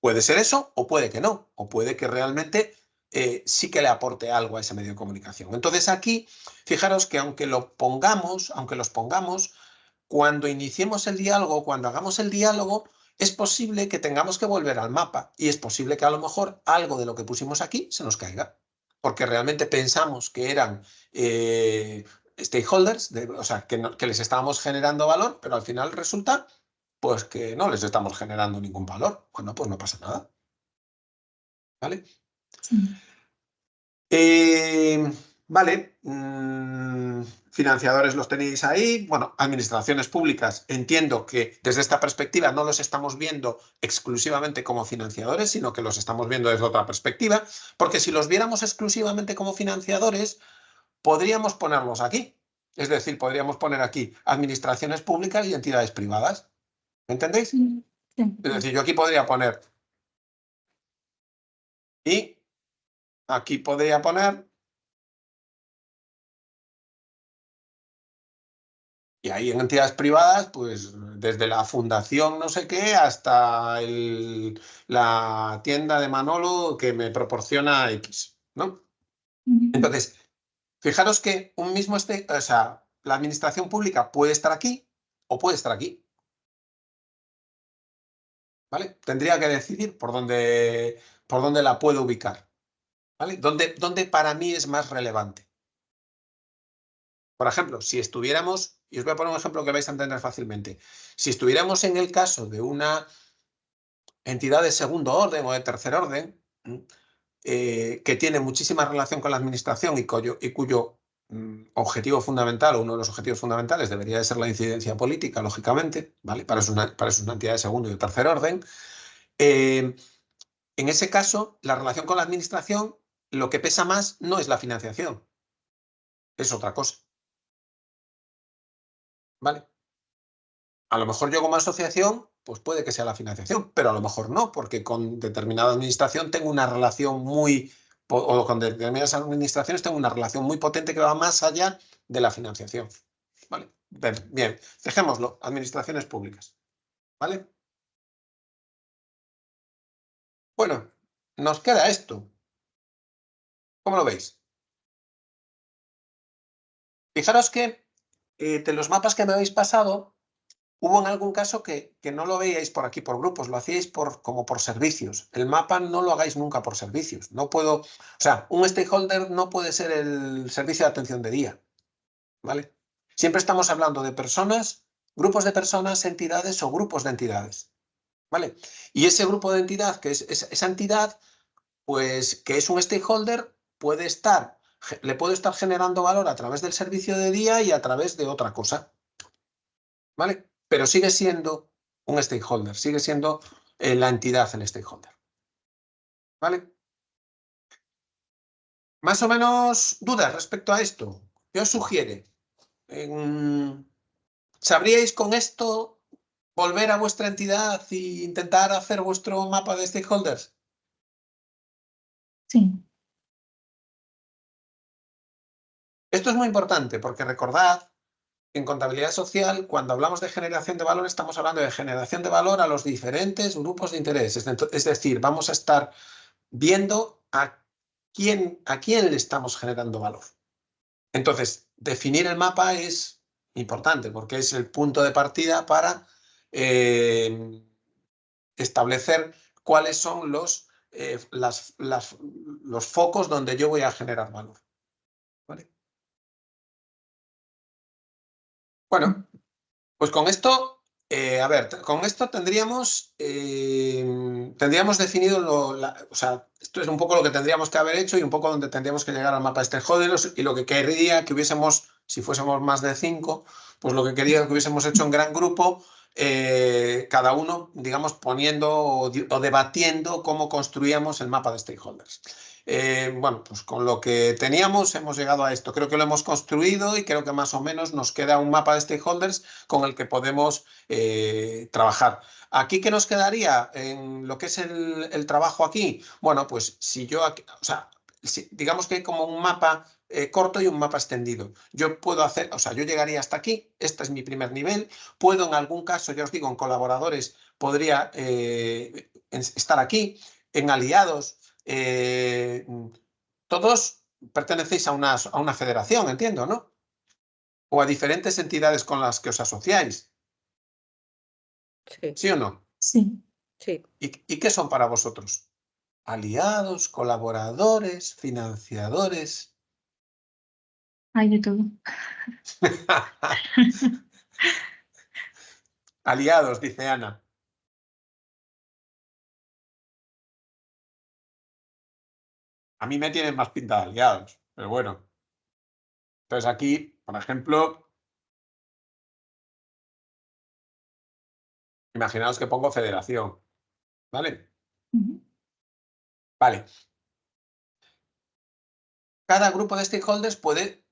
Puede ser eso o puede que no, o puede que realmente sí que le aporte algo a ese medio de comunicación. Entonces aquí, fijaros que aunque los pongamos, cuando iniciemos el diálogo, cuando hagamos el diálogo, es posible que tengamos que volver al mapa y es posible que a lo mejor algo de lo que pusimos aquí se nos caiga, porque realmente pensamos que eran stakeholders, o sea, que les estábamos generando valor, pero al final resulta pues que no les estamos generando ningún valor. Bueno, pues no pasa nada, ¿vale?
Sí.
Eh, vale, financiadores los tenéis ahí. Bueno, administraciones públicas, entiendo que desde esta perspectiva no los estamos viendo exclusivamente como financiadores, sino que los estamos viendo desde otra perspectiva, porque si los viéramos exclusivamente como financiadores, podríamos ponerlos aquí. Es decir, podríamos poner aquí administraciones públicas y entidades privadas. ¿Me entendéis?
Sí.
Es decir, yo aquí podría poner y aquí podría poner Y ahí en entidades privadas, pues desde la fundación no sé qué hasta la tienda de Manolo que me proporciona X, ¿no? Entonces, fijaros que un mismo, o sea, la administración pública puede estar aquí o puede estar aquí, ¿vale? Tendría que decidir por dónde la puedo ubicar, ¿vale? ¿Dónde para mí es más relevante? Por ejemplo, si estuviéramos, y os voy a poner un ejemplo que vais a entender fácilmente, si estuviéramos en el caso de una entidad de segundo orden o de tercer orden, que tiene muchísima relación con la administración y cuyo objetivo fundamental, o uno de los objetivos fundamentales, debería de ser la incidencia política, lógicamente, ¿vale? Para eso es una entidad de segundo y de tercer orden. En ese caso, la relación con la administración, lo que pesa más no es la financiación, es otra cosa, ¿vale? A lo mejor yo como asociación, pues puede que sea la financiación, pero a lo mejor no, porque con determinada administración tengo una relación o con determinadas administraciones tengo una relación muy potente que va más allá de la financiación. ¿Vale? Bien, dejémoslo, administraciones públicas. ¿Vale? Bueno, nos queda esto. ¿Cómo lo veis? Fijaros que de los mapas que me habéis pasado, hubo en algún caso que no lo veíais por aquí por grupos, lo hacíais como por servicios. El mapa no lo hagáis nunca por servicios. No puedo, o sea, un stakeholder no puede ser el servicio de atención de día, ¿vale? Siempre estamos hablando de personas, grupos de personas, entidades o grupos de entidades, ¿vale? Y ese grupo de entidad, que es esa entidad, pues que es un stakeholder, le puedo estar generando valor a través del servicio de día y a través de otra cosa, ¿vale? Pero sigue siendo un stakeholder, sigue siendo la entidad el stakeholder, ¿vale? Más o menos dudas respecto a esto. ¿Qué os sugiere? ¿Sabríais con esto volver a vuestra entidad e intentar hacer vuestro mapa de stakeholders?
Sí.
Esto es muy importante porque recordad, en contabilidad social, cuando hablamos de generación de valor, estamos hablando de generación de valor a los diferentes grupos de interés. Es decir, vamos a estar viendo a quién le estamos generando valor. Entonces, definir el mapa es importante porque es el punto de partida para establecer cuáles son los focos donde yo voy a generar valor. ¿Vale? Bueno, pues con esto, a ver, con esto tendríamos definido, o sea, esto es un poco lo que tendríamos que haber hecho y un poco donde tendríamos que llegar al mapa de stakeholders y lo que querría que hubiésemos, si fuésemos más de 5, pues lo que quería que hubiésemos hecho en gran grupo, cada uno, digamos, poniendo o debatiendo cómo construíamos el mapa de stakeholders. Bueno, pues con lo que teníamos hemos llegado a esto. Creo que lo hemos construido y creo que más o menos nos queda un mapa de stakeholders con el que podemos trabajar. ¿Aquí qué nos quedaría en lo que es el trabajo aquí? Bueno, pues si yo, o sea, digamos que hay como un mapa corto y un mapa extendido. Yo puedo hacer, o sea, yo llegaría hasta aquí, este es mi primer nivel, puedo en algún caso, ya os digo, en colaboradores podría estar aquí, en aliados, todos pertenecéis a una federación, entiendo, ¿no? O a diferentes entidades con las que os asociáis.
Sí,
¿Sí o no?
Sí.
sí.
¿Y qué son para vosotros? Aliados, colaboradores, financiadores.
Hay de todo.
Aliados, dice Ana. A mí me tienen más pinta de aliados, pero bueno. Entonces aquí, por ejemplo, imaginaos que pongo federación, ¿vale? Vale. Cada grupo de stakeholders puede,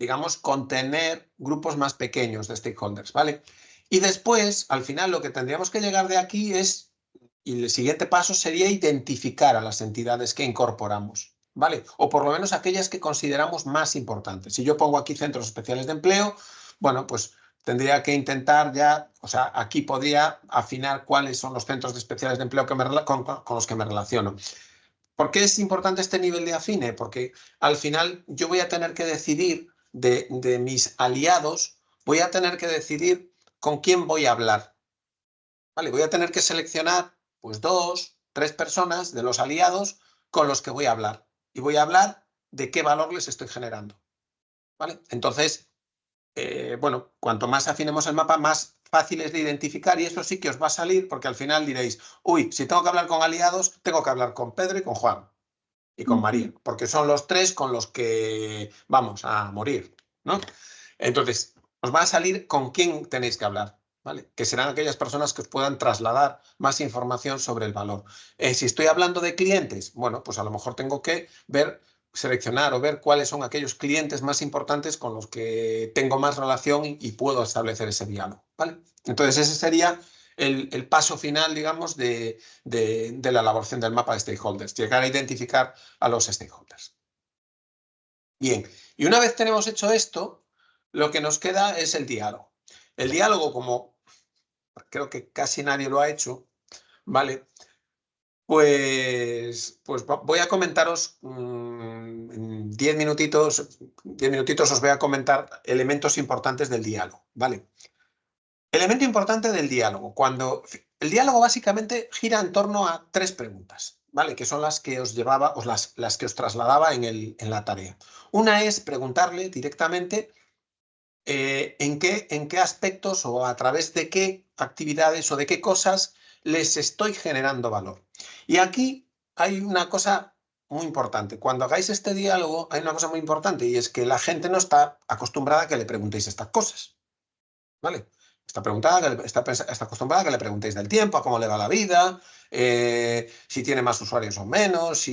digamos, contener grupos más pequeños de stakeholders, ¿vale? Y después, al final, lo que tendríamos que llegar de aquí es, y el siguiente paso sería identificar a las entidades que incorporamos, ¿vale? O por lo menos aquellas que consideramos más importantes. Si yo pongo aquí centros especiales de empleo, bueno, pues tendría que intentar ya, o sea, aquí podría afinar cuáles son los centros especiales de empleo con los que me relaciono. ¿Por qué es importante este nivel de afine? Porque al final yo voy a tener que decidir de mis aliados, voy a tener que decidir con quién voy a hablar. ¿Vale? Voy a tener que seleccionar pues 2, 3 personas de los aliados con los que voy a hablar. Y voy a hablar de qué valor les estoy generando. ¿Vale? Entonces, bueno, cuanto más afinemos el mapa, más fácil es de identificar y eso sí que os va a salir porque al final diréis, uy, si tengo que hablar con aliados, tengo que hablar con Pedro y con Juan y con María, porque son los 3 con los que vamos a morir, ¿no? Entonces, os va a salir con quién tenéis que hablar, ¿vale? Que serán aquellas personas que os puedan trasladar más información sobre el valor. Si estoy hablando de clientes, bueno, pues a lo mejor tengo que seleccionar o ver cuáles son aquellos clientes más importantes con los que tengo más relación y puedo establecer ese diálogo, ¿vale? Entonces, ese sería el paso final, digamos, de la elaboración del mapa de stakeholders, llegar a identificar a los stakeholders. Bien, y una vez tenemos hecho esto, lo que nos queda es el diálogo. El diálogo, como creo que casi nadie lo ha hecho, ¿vale? Pues voy a comentaros en 10 minutitos os voy a comentar elementos importantes del diálogo, ¿vale? Elemento importante del diálogo. El diálogo básicamente gira en torno a 3 preguntas, ¿vale? Que son las que os llevaba, las que os trasladaba en la tarea. Una es preguntarle directamente en qué aspectos o a través de qué actividades o de qué cosas les estoy generando valor. Y aquí hay una cosa muy importante. Cuando hagáis este diálogo hay una cosa muy importante y es que la gente no está acostumbrada a que le preguntéis estas cosas, ¿vale? Está acostumbrada a que le preguntéis del tiempo, a cómo le va la vida, si tiene más usuarios o menos,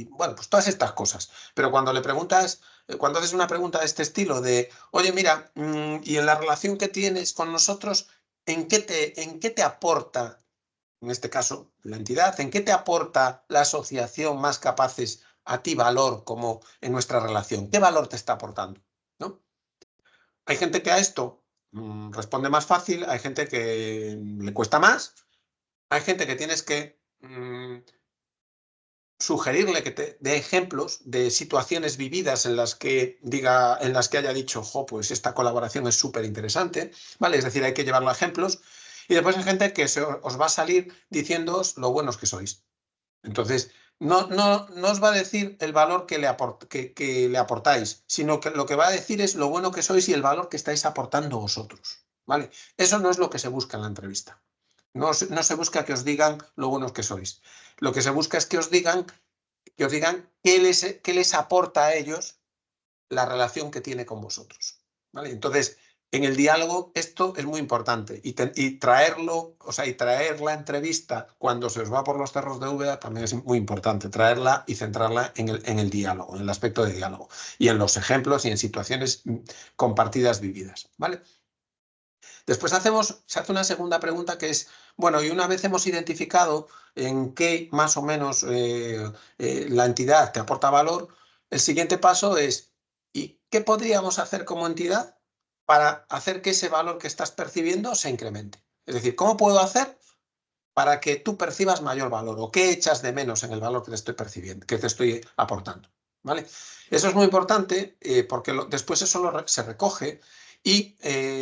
bueno, pues todas estas cosas. Pero cuando le preguntas, cuando haces una pregunta de este estilo de, oye, mira, y en la relación que tienes con nosotros, ¿en qué te aporta, en este caso, la entidad, en qué te aporta la asociación Más Capaces a ti valor como en nuestra relación? ¿Qué valor te está aportando? ¿No? Hay gente que a esto responde más fácil, hay gente que le cuesta más, hay gente que tienes que sugerirle que te dé ejemplos de situaciones vividas en las que haya dicho, jo, pues esta colaboración es súper interesante, ¿vale? Es decir, hay que llevarlo a ejemplos. Y después hay gente que os va a salir diciéndoos lo buenos que sois. Entonces, no os va a decir el valor que le aportáis, sino que lo que va a decir es lo bueno que sois y el valor que estáis aportando vosotros, ¿vale? Eso no es lo que se busca en la entrevista. No se busca que os digan lo buenos que sois. Lo que se busca es que os digan qué les aporta a ellos la relación que tiene con vosotros, ¿vale? Entonces, en el diálogo esto es muy importante y traerlo, o sea, y traer la entrevista cuando se os va por los cerros de Úbeda también es muy importante, traerla y centrarla en el diálogo, en el aspecto de diálogo y en los ejemplos y en situaciones compartidas vividas, ¿vale? Después se hace una segunda pregunta que es, bueno, y una vez hemos identificado en qué más o menos la entidad te aporta valor, el siguiente paso es, ¿y qué podríamos hacer como entidad para hacer que ese valor que estás percibiendo se incremente? Es decir, ¿cómo puedo hacer para que tú percibas mayor valor o qué echas de menos en el valor que te estoy percibiendo, que te estoy aportando? ¿Vale? Eso es muy importante porque después eso se recoge y,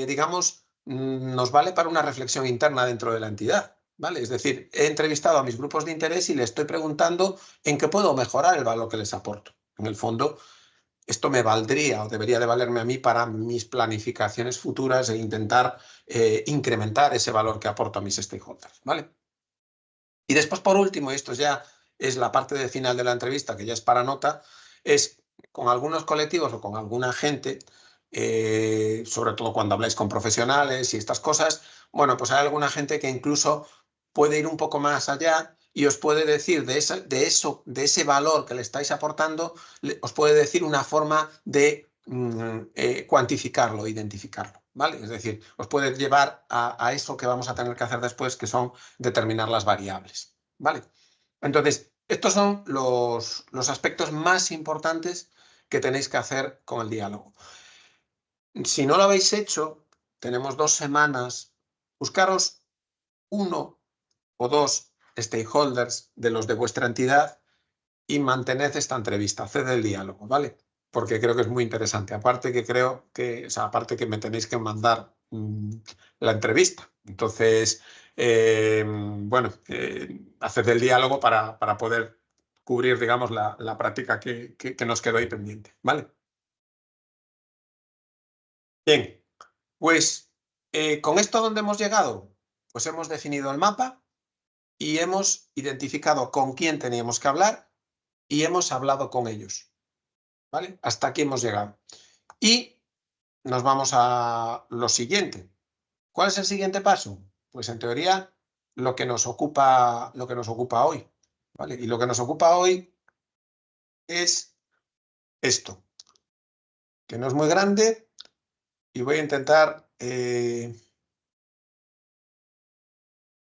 digamos, nos vale para una reflexión interna dentro de la entidad, ¿vale? Es decir, he entrevistado a mis grupos de interés y les estoy preguntando en qué puedo mejorar el valor que les aporto. En el fondo, esto me valdría o debería de valerme a mí para mis planificaciones futuras e intentar incrementar ese valor que aporto a mis stakeholders, ¿vale? Y después, por último, y esto ya es la parte de final de la entrevista, que ya es para nota, es con algunos colectivos o con alguna gente, sobre todo cuando habláis con profesionales y estas cosas, bueno, pues hay alguna gente que incluso puede ir un poco más allá y os puede decir de ese valor que le estáis aportando, os puede decir una forma de cuantificarlo, identificarlo, ¿vale? Es decir, os puede llevar a eso que vamos a tener que hacer después, que son determinar las variables, ¿vale? Entonces, estos son los aspectos más importantes que tenéis que hacer con el diálogo. Si no lo habéis hecho, tenemos 2 semanas. Buscaros 1 o 2 stakeholders de los de vuestra entidad y mantened esta entrevista, haced el diálogo, ¿vale? Porque creo que es muy interesante. Aparte que creo que, o sea, aparte que me tenéis que mandar la entrevista. Entonces, bueno, haced el diálogo para poder cubrir, digamos, la práctica que nos quedó ahí pendiente, ¿vale? Bien, pues con esto, ¿a dónde hemos llegado? Pues hemos definido el mapa y hemos identificado con quién teníamos que hablar y hemos hablado con ellos, ¿vale? Hasta aquí hemos llegado. Y nos vamos a lo siguiente. ¿Cuál es el siguiente paso? Pues en teoría lo que nos ocupa hoy, ¿vale? Y lo que nos ocupa hoy es esto, que no es muy grande y voy a intentar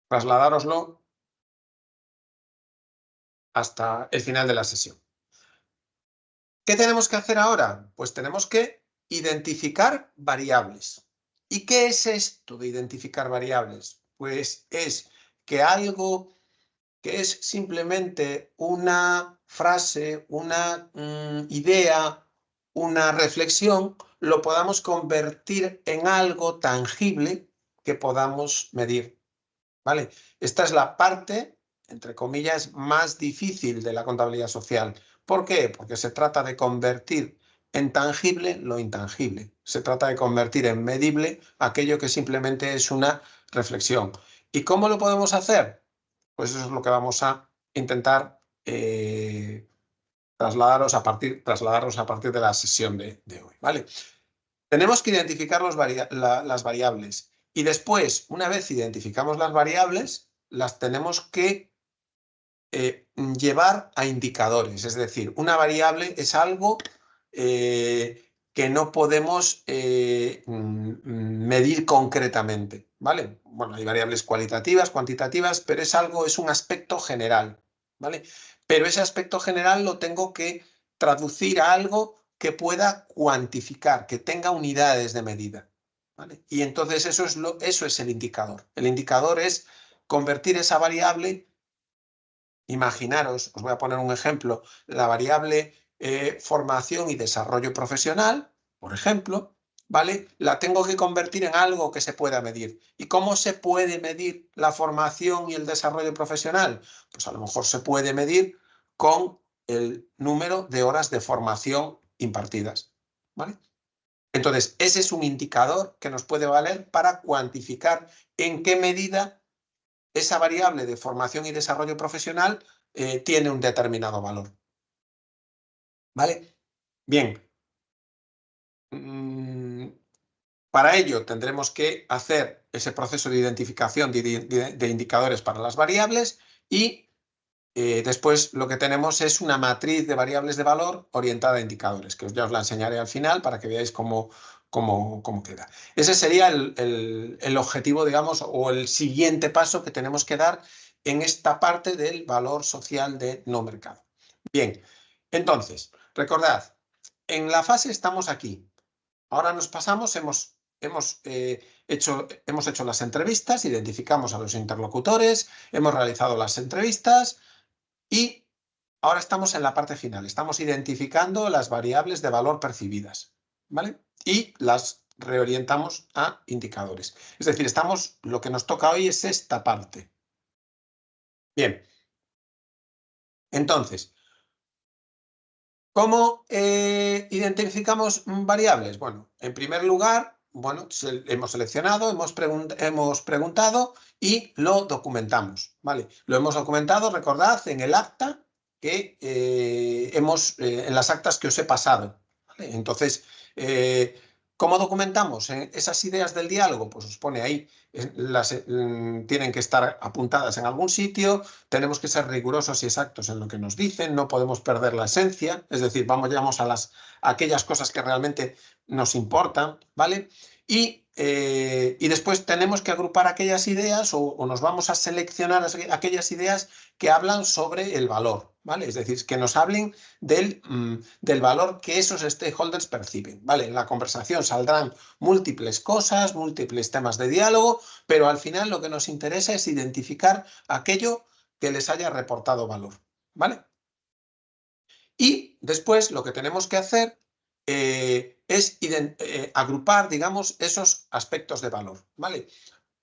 trasladároslo hasta el final de la sesión. ¿Qué tenemos que hacer ahora? Pues tenemos que identificar variables. ¿Y qué es esto de identificar variables? Pues es que algo que es simplemente una frase, una idea, una reflexión, lo podamos convertir en algo tangible que podamos medir, ¿vale? Esta es la parte, entre comillas, más difícil de la contabilidad social. ¿Por qué? Porque se trata de convertir en tangible lo intangible. Se trata de convertir en medible aquello que simplemente es una reflexión. ¿Y cómo lo podemos hacer? Pues eso es lo que vamos a intentar trasladaros a partir de la sesión de hoy, ¿vale? Tenemos que identificar las variables y después, una vez identificamos las variables, las tenemos que llevar a indicadores. Es decir, una variable es algo que no podemos medir concretamente, ¿vale? Bueno, hay variables cualitativas, cuantitativas, pero es un aspecto general, ¿vale? Pero ese aspecto general lo tengo que traducir a algo que pueda cuantificar, que tenga unidades de medida, ¿vale? Y entonces eso es el indicador. El indicador es convertir esa variable. Imaginaros, os voy a poner un ejemplo, la variable formación y desarrollo profesional, por ejemplo, ¿vale? La tengo que convertir en algo que se pueda medir. ¿Y cómo se puede medir la formación y el desarrollo profesional? Pues a lo mejor se puede medir con el número de horas de formación impartidas, ¿vale? Entonces, ese es un indicador que nos puede valer para cuantificar en qué medida esa variable de formación y desarrollo profesional tiene un determinado valor. ¿Vale? Bien. Para ello tendremos que hacer ese proceso de identificación de indicadores para las variables y después lo que tenemos es una matriz de variables de valor orientada a indicadores, que ya os la enseñaré al final para que veáis cómo queda. Ese sería el objetivo, digamos, o el siguiente paso que tenemos que dar en esta parte del valor social de no mercado. Bien, entonces, recordad, en la fase estamos aquí. Ahora nos pasamos, hemos hecho las entrevistas, identificamos a los interlocutores, hemos realizado las entrevistas y ahora estamos en la parte final. Estamos identificando las variables de valor percibidas, ¿vale? Y las reorientamos a indicadores. Es decir, lo que nos toca hoy es esta parte. Bien. Entonces, ¿cómo identificamos variables? Bueno, en primer lugar, bueno, hemos seleccionado, hemos preguntado y lo documentamos, ¿vale? Lo hemos documentado, recordad, en el acta que en las actas que os he pasado, ¿vale? Entonces, ¿cómo documentamos esas ideas del diálogo? Pues os pone ahí, tienen que estar apuntadas en algún sitio, tenemos que ser rigurosos y exactos en lo que nos dicen, no podemos perder la esencia, es decir, vamos a aquellas cosas que realmente nos importan, ¿vale? Y y después tenemos que agrupar aquellas ideas o nos vamos a seleccionar aquellas ideas que hablan sobre el valor, ¿vale? Es decir, que nos hablen del valor que esos stakeholders perciben, ¿vale? En la conversación saldrán múltiples cosas, múltiples temas de diálogo, pero al final lo que nos interesa es identificar aquello que les haya reportado valor, ¿vale? Y después lo que tenemos que hacer es agrupar, digamos, esos aspectos de valor, ¿vale?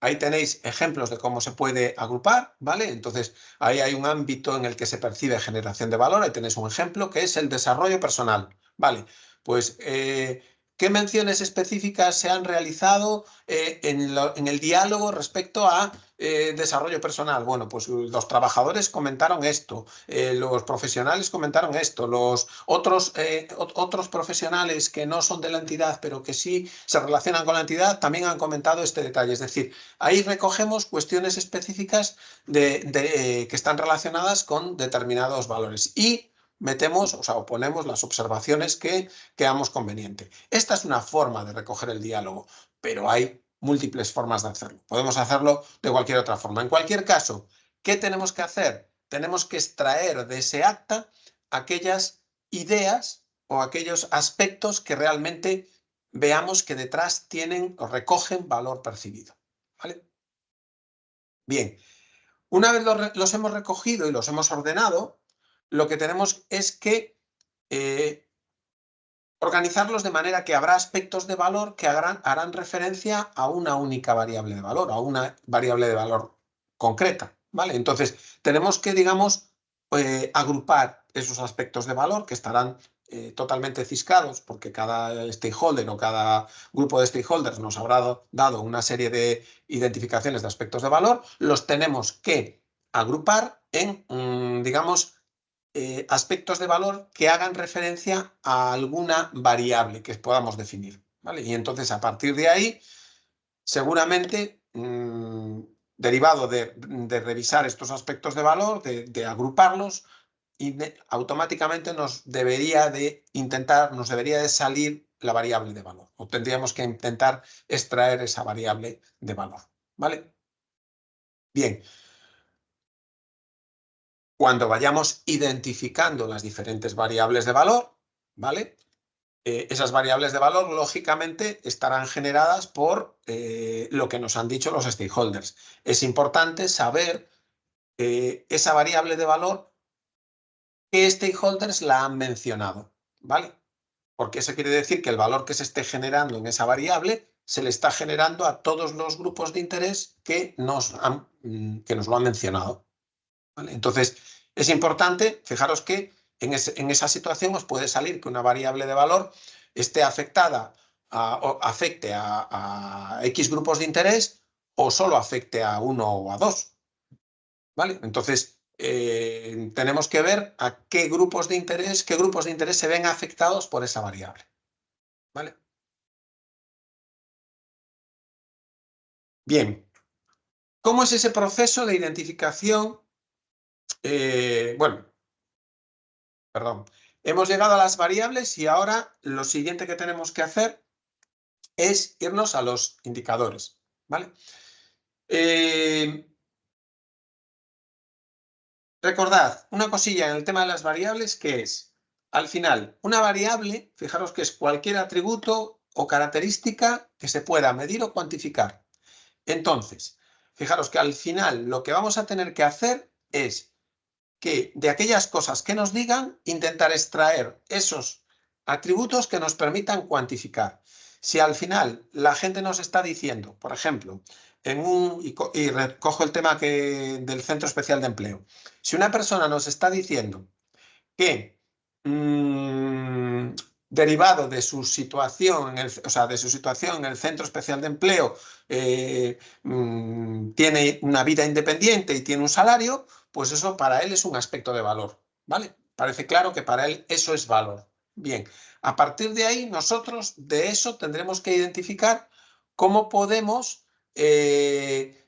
Ahí tenéis ejemplos de cómo se puede agrupar, ¿vale? Entonces, ahí hay un ámbito en el que se percibe generación de valor. Ahí tenéis un ejemplo que es el desarrollo personal, ¿vale? Pues, ¿qué menciones específicas se han realizado en el diálogo respecto a desarrollo personal? Bueno, pues los trabajadores comentaron esto, los profesionales comentaron esto, los otros profesionales que no son de la entidad, pero que sí se relacionan con la entidad, también han comentado este detalle. Es decir, ahí recogemos cuestiones específicas que están relacionadas con determinados valores y metemos, o sea, o ponemos las observaciones que creamos conveniente. Esta es una forma de recoger el diálogo, pero hay múltiples formas de hacerlo. Podemos hacerlo de cualquier otra forma. En cualquier caso, ¿qué tenemos que hacer? Tenemos que extraer de ese acta aquellas ideas o aquellos aspectos que realmente veamos que detrás tienen o recogen valor percibido, ¿vale? Bien, una vez los hemos recogido y los hemos ordenado, lo que tenemos es que organizarlos de manera que habrá aspectos de valor que harán referencia a una única variable de valor, a una variable de valor concreta, ¿vale? Entonces, tenemos que, digamos, agrupar esos aspectos de valor que estarán totalmente ciscados porque cada stakeholder o cada grupo de stakeholders nos habrá dado una serie de identificaciones de aspectos de valor, los tenemos que agrupar en, digamos, aspectos de valor que hagan referencia a alguna variable que podamos definir, ¿vale? Y entonces, a partir de ahí, seguramente, derivado de revisar estos aspectos de valor, de agruparlos, automáticamente nos debería de salir la variable de valor, o tendríamos que intentar extraer esa variable de valor, ¿vale? Bien. Cuando vayamos identificando las diferentes variables de valor, ¿vale? Esas variables de valor, lógicamente, estarán generadas por lo que nos han dicho los stakeholders. Es importante saber esa variable de valor, qué stakeholders la han mencionado, ¿vale? Porque eso quiere decir que el valor que se esté generando en esa variable se le está generando a todos los grupos de interés que nos lo han mencionado, ¿vale? Entonces, es importante, fijaros que en esa situación os puede salir que una variable de valor esté afectada o afecte a X grupos de interés o solo afecte a uno o a dos, ¿vale? Entonces, tenemos que ver a qué grupos de interés se ven afectados por esa variable, ¿vale? Bien, ¿cómo es ese proceso de identificación? Bueno, perdón. Hemos llegado a las variables y ahora lo siguiente que tenemos que hacer es irnos a los indicadores, ¿vale? Recordad una cosilla en el tema de las variables, que es, al final, una variable, fijaros que es cualquier atributo o característica que se pueda medir o cuantificar. Entonces, fijaros que al final lo que vamos a tener que hacer es que de aquellas cosas que nos digan, intentar extraer esos atributos que nos permitan cuantificar. Si al final la gente nos está diciendo, por ejemplo, y recojo el tema del Centro Especial de Empleo, si una persona nos está diciendo que derivado de su situación, de su situación en el Centro Especial de Empleo, tiene una vida independiente y tiene un salario, pues eso para él es un aspecto de valor, ¿vale? Parece claro que para él eso es valor. Bien, a partir de ahí nosotros de eso tendremos que identificar cómo podemos, qué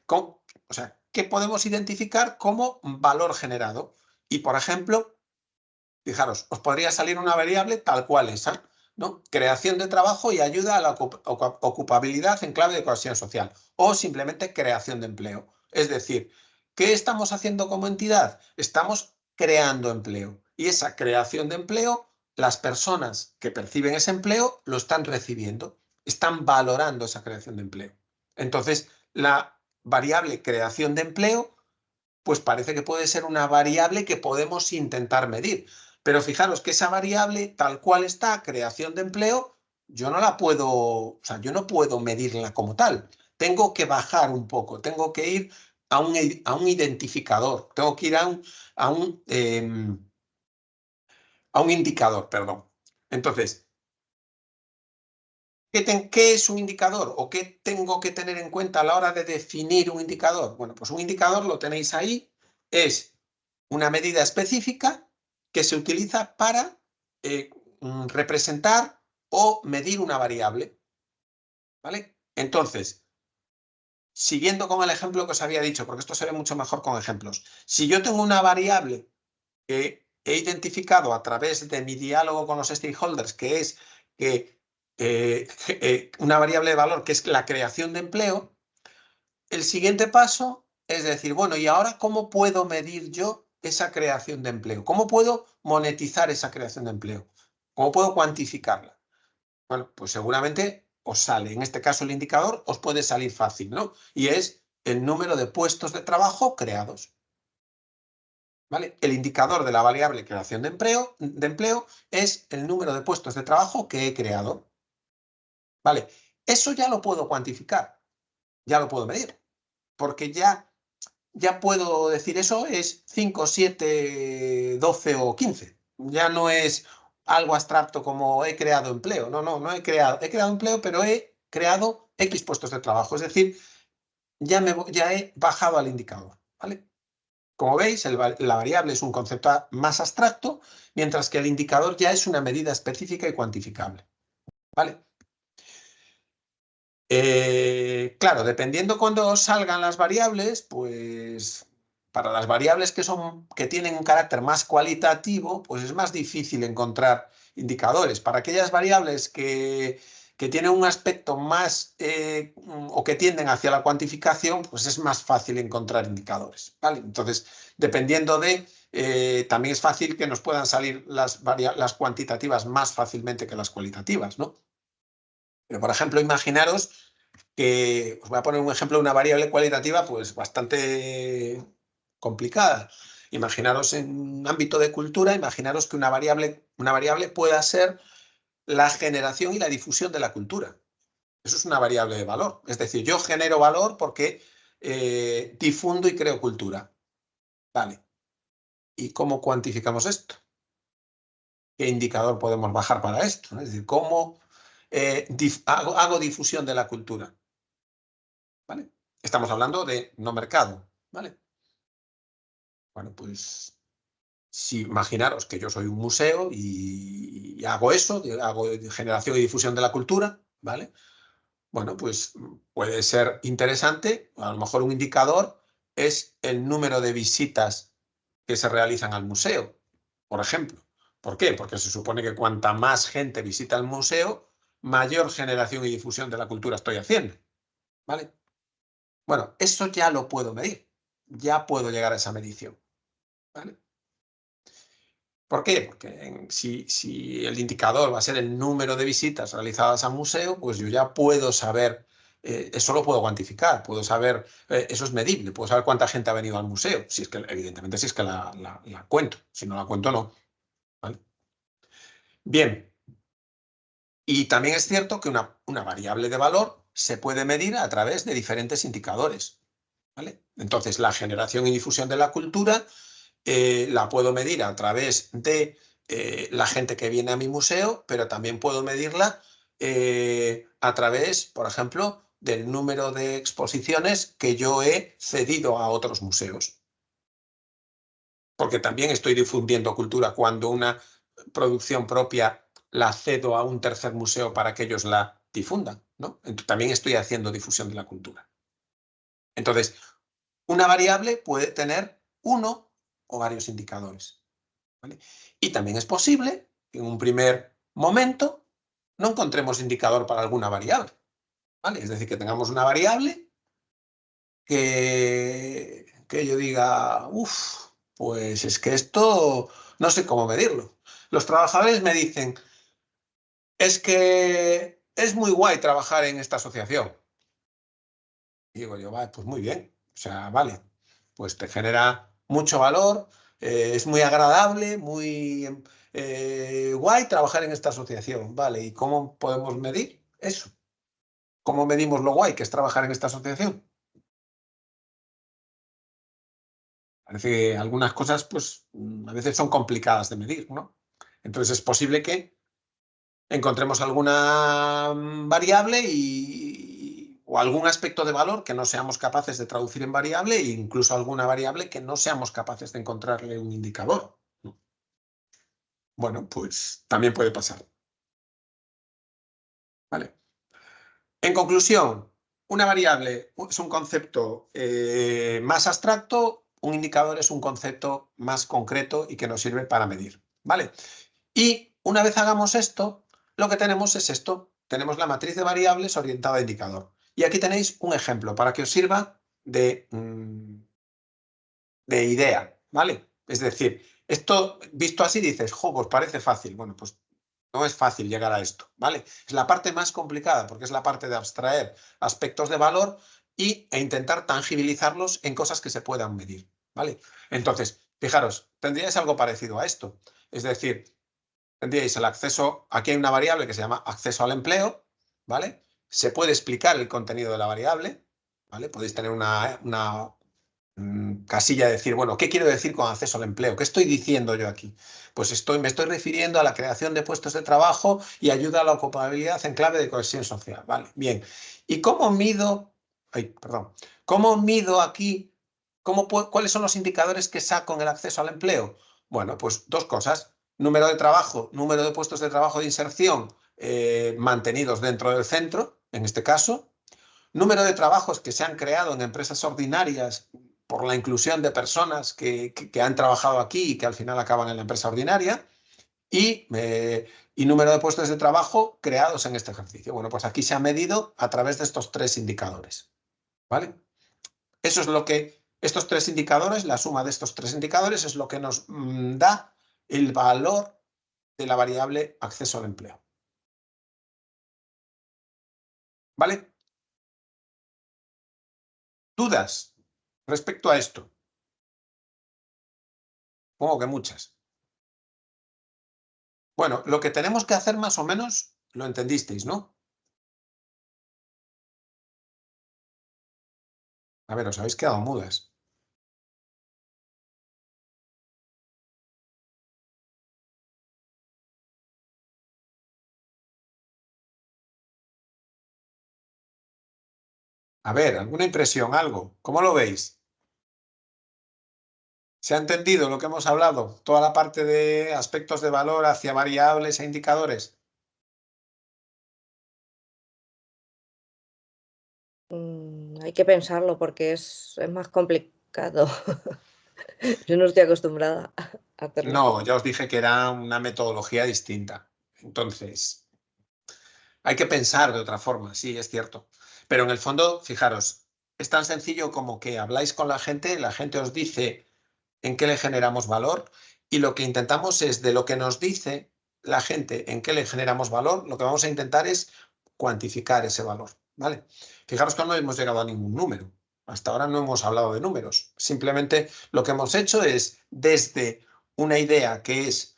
podemos identificar como valor generado. Y, por ejemplo, fijaros, os podría salir una variable tal cual esa, ¿no? Creación de trabajo y ayuda a la ocupabilidad en clave de cohesión social. O simplemente creación de empleo. Es decir, ¿qué estamos haciendo como entidad? Estamos creando empleo. Y esa creación de empleo, las personas que perciben ese empleo lo están recibiendo. Están valorando esa creación de empleo. Entonces, la variable creación de empleo, pues parece que puede ser una variable que podemos intentar medir. Pero fijaros que esa variable, tal cual está, creación de empleo, yo no la puedo, o sea, yo no puedo medirla como tal. Tengo que bajar un poco, tengo que ir a un identificador, tengo que ir a un indicador, perdón. Entonces, ¿qué es un indicador o qué tengo que tener en cuenta a la hora de definir un indicador? Bueno, pues un indicador, lo tenéis ahí, es una medida específica que se utiliza para representar o medir una variable. ¿Vale? Entonces, siguiendo con el ejemplo que os había dicho, porque esto se ve mucho mejor con ejemplos. Si yo tengo una variable que he identificado a través de mi diálogo con los stakeholders, que es una variable de valor, que es la creación de empleo, el siguiente paso es decir, bueno, ¿y ahora cómo puedo medir yo esa creación de empleo? ¿Cómo puedo monetizar esa creación de empleo? ¿Cómo puedo cuantificarla? Bueno, pues seguramente os sale, en este caso el indicador os puede salir fácil, ¿no? Y es el número de puestos de trabajo creados. ¿Vale? El indicador de la variable creación de empleo es el número de puestos de trabajo que he creado. ¿Vale? Eso ya lo puedo cuantificar, ya lo puedo medir, porque ya puedo decir eso es 5, 7, 12 o 15. Ya no es algo abstracto como he creado empleo. No he creado empleo, pero he creado X puestos de trabajo. Es decir, ya he bajado al indicador. ¿Vale? Como veis, la variable es un concepto más abstracto, mientras que el indicador ya es una medida específica y cuantificable. ¿Vale? Claro, dependiendo cuándo salgan las variables, pues para las variables que tienen un carácter más cualitativo, pues es más difícil encontrar indicadores. Para aquellas variables que tienen un aspecto más o que tienden hacia la cuantificación, pues es más fácil encontrar indicadores. ¿Vale? Entonces, dependiendo también es fácil que nos puedan salir las cuantitativas más fácilmente que las cualitativas, ¿no? Pero, por ejemplo, imaginaros que, os voy a poner un ejemplo de una variable cualitativa pues bastante complicada. Imaginaros en un ámbito de cultura, imaginaros que una variable pueda ser la generación y la difusión de la cultura. Eso es una variable de valor. Es decir, yo genero valor porque difundo y creo cultura. Vale. ¿Y cómo cuantificamos esto? ¿Qué indicador podemos bajar para esto? Es decir, ¿cómo hago difusión de la cultura? ¿Vale? Estamos hablando de no mercado, ¿vale? Bueno, pues si imaginaros que yo soy un museo y hago eso, hago generación y difusión de la cultura, ¿vale? Bueno, pues puede ser interesante, a lo mejor un indicador es el número de visitas que se realizan al museo, por ejemplo. ¿Por qué? Porque se supone que cuanta más gente visita el museo, mayor generación y difusión de la cultura estoy haciendo, ¿vale? Bueno, eso ya lo puedo medir, ya puedo llegar a esa medición, ¿vale? ¿Por qué? Porque si el indicador va a ser el número de visitas realizadas al museo, pues yo ya puedo saber, eso lo puedo cuantificar, puedo saber, eso es medible, puedo saber cuánta gente ha venido al museo, si es que, evidentemente, si es que la cuento, si no la cuento, no. ¿Vale? Bien, y también es cierto que una variable de valor se puede medir a través de diferentes indicadores, ¿vale? Entonces, la generación y difusión de la cultura la puedo medir a través de la gente que viene a mi museo, pero también puedo medirla a través, por ejemplo, del número de exposiciones que yo he cedido a otros museos. Porque también estoy difundiendo cultura cuando una producción propia la cedo a un tercer museo para que ellos la difundan, ¿no? Entonces, también estoy haciendo difusión de la cultura. Entonces, una variable puede tener uno o varios indicadores. ¿Vale? Y también es posible que en un primer momento no encontremos indicador para alguna variable, ¿vale? Es decir, que tengamos una variable que yo diga, uff, pues es que esto no sé cómo medirlo. Los trabajadores me dicen, es que es muy guay trabajar en esta asociación. Y digo yo, vale, pues muy bien, o sea, vale, pues te genera mucho valor, es muy agradable, muy guay trabajar en esta asociación, vale, ¿y cómo podemos medir eso? ¿Cómo medimos lo guay que es trabajar en esta asociación? Parece que algunas cosas, pues, a veces son complicadas de medir, ¿no? Entonces es posible que encontremos alguna variable o algún aspecto de valor que no seamos capaces de traducir en variable e incluso alguna variable que no seamos capaces de encontrarle un indicador. Bueno, pues también puede pasar. ¿Vale? En conclusión, una variable es un concepto más abstracto, un indicador es un concepto más concreto y que nos sirve para medir. ¿Vale? Y una vez hagamos esto, lo que tenemos es esto. Tenemos la matriz de variables orientada a indicador. Y aquí tenéis un ejemplo para que os sirva de idea, ¿vale? Es decir, esto visto así dices, jo, pues parece fácil. Bueno, pues no es fácil llegar a esto, ¿vale? Es la parte más complicada porque es la parte de abstraer aspectos de valor e intentar tangibilizarlos en cosas que se puedan medir, ¿vale? Entonces, fijaros, tendríais algo parecido a esto. Es decir, tendríais el acceso, aquí hay una variable que se llama acceso al empleo, ¿vale? Se puede explicar el contenido de la variable, ¿vale? Podéis tener una casilla de decir, bueno, ¿qué quiero decir con acceso al empleo? ¿Qué estoy diciendo yo aquí? Pues me estoy refiriendo a la creación de puestos de trabajo y ayuda a la ocupabilidad en clave de cohesión social, ¿vale? Bien. ¿Y cómo mido, cómo mido aquí, cuáles son los indicadores que saco en el acceso al empleo? Bueno, pues dos cosas. Número de trabajo, número de puestos de trabajo de inserción mantenidos dentro del centro, en este caso. Número de trabajos que se han creado en empresas ordinarias por la inclusión de personas que han trabajado aquí y que al final acaban en la empresa ordinaria. Y número de puestos de trabajo creados en este ejercicio. Bueno, pues aquí se ha medido a través de estos tres indicadores. ¿Vale? Eso es lo que, estos tres indicadores, la suma de estos tres indicadores es lo que nos da el valor de la variable acceso al empleo. ¿Vale? ¿Dudas respecto a esto? Supongo que muchas. Bueno, lo que tenemos que hacer más o menos lo entendisteis, ¿no? A ver, os habéis quedado mudas. A ver, ¿alguna impresión, algo? ¿Cómo lo veis? ¿Se ha entendido lo que hemos hablado? Toda la parte de aspectos de valor hacia variables e indicadores.
Hay que pensarlo porque es más complicado. Yo no estoy acostumbrada a hacerlo
No,
así.
ya os dije que era una metodología distinta. Entonces, hay que pensar de otra forma, sí, es cierto. Pero en el fondo, fijaros, es tan sencillo como que habláis con la gente os dice en qué le generamos valor y lo que intentamos es de lo que nos dice la gente en qué le generamos valor, lo que vamos a intentar es cuantificar ese valor, ¿vale? Fijaros que no hemos llegado a ningún número. Hasta ahora no hemos hablado de números. Simplemente lo que hemos hecho es desde una idea que es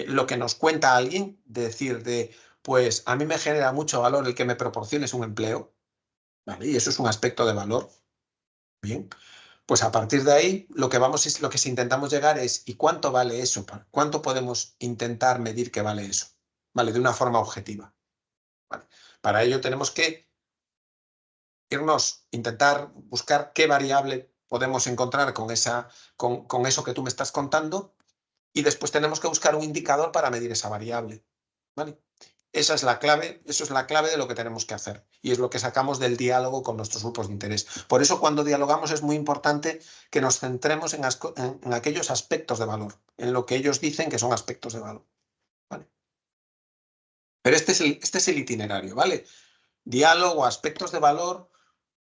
lo que nos cuenta alguien, decir pues a mí me genera mucho valor el que me proporciones un empleo, ¿vale? Y eso es un aspecto de valor. Bien, pues a partir de ahí lo que intentamos llegar es ¿y cuánto vale eso? ¿Cuánto podemos intentar medir que vale eso? ¿Vale? De una forma objetiva. ¿Vale? Para ello tenemos que intentar buscar qué variable podemos encontrar con eso que tú me estás contando y después tenemos que buscar un indicador para medir esa variable. ¿Vale? Esa es la clave, eso es la clave de lo que tenemos que hacer y es lo que sacamos del diálogo con nuestros grupos de interés. Por eso cuando dialogamos es muy importante que nos centremos en aquellos aspectos de valor, en lo que ellos dicen que son aspectos de valor. ¿Vale? Pero este es el itinerario, ¿vale? Diálogo, aspectos de valor,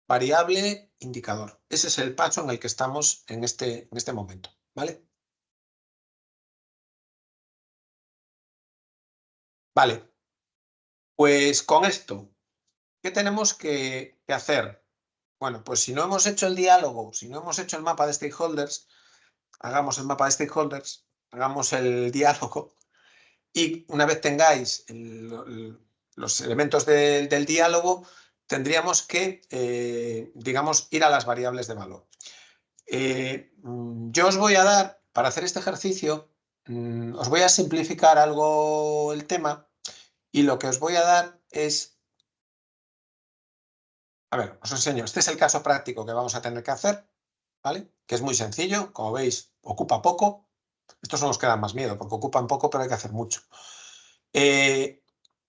variable, indicador. Ese es el paso en el que estamos en este momento, ¿vale? Vale, pues con esto, ¿qué tenemos que hacer? Bueno, pues si no hemos hecho el diálogo, si no hemos hecho el mapa de stakeholders, hagamos el mapa de stakeholders, hagamos el diálogo y una vez tengáis los elementos del diálogo, tendríamos que, digamos, ir a las variables de valor. Yo os voy a dar, para hacer este ejercicio, os voy a simplificar algo el tema y lo que os voy a dar es, a ver, os enseño, este es el caso práctico que vamos a tener que hacer, ¿vale? Que es muy sencillo, como veis, ocupa poco. Estos son los que dan más miedo, porque ocupan poco, pero hay que hacer mucho.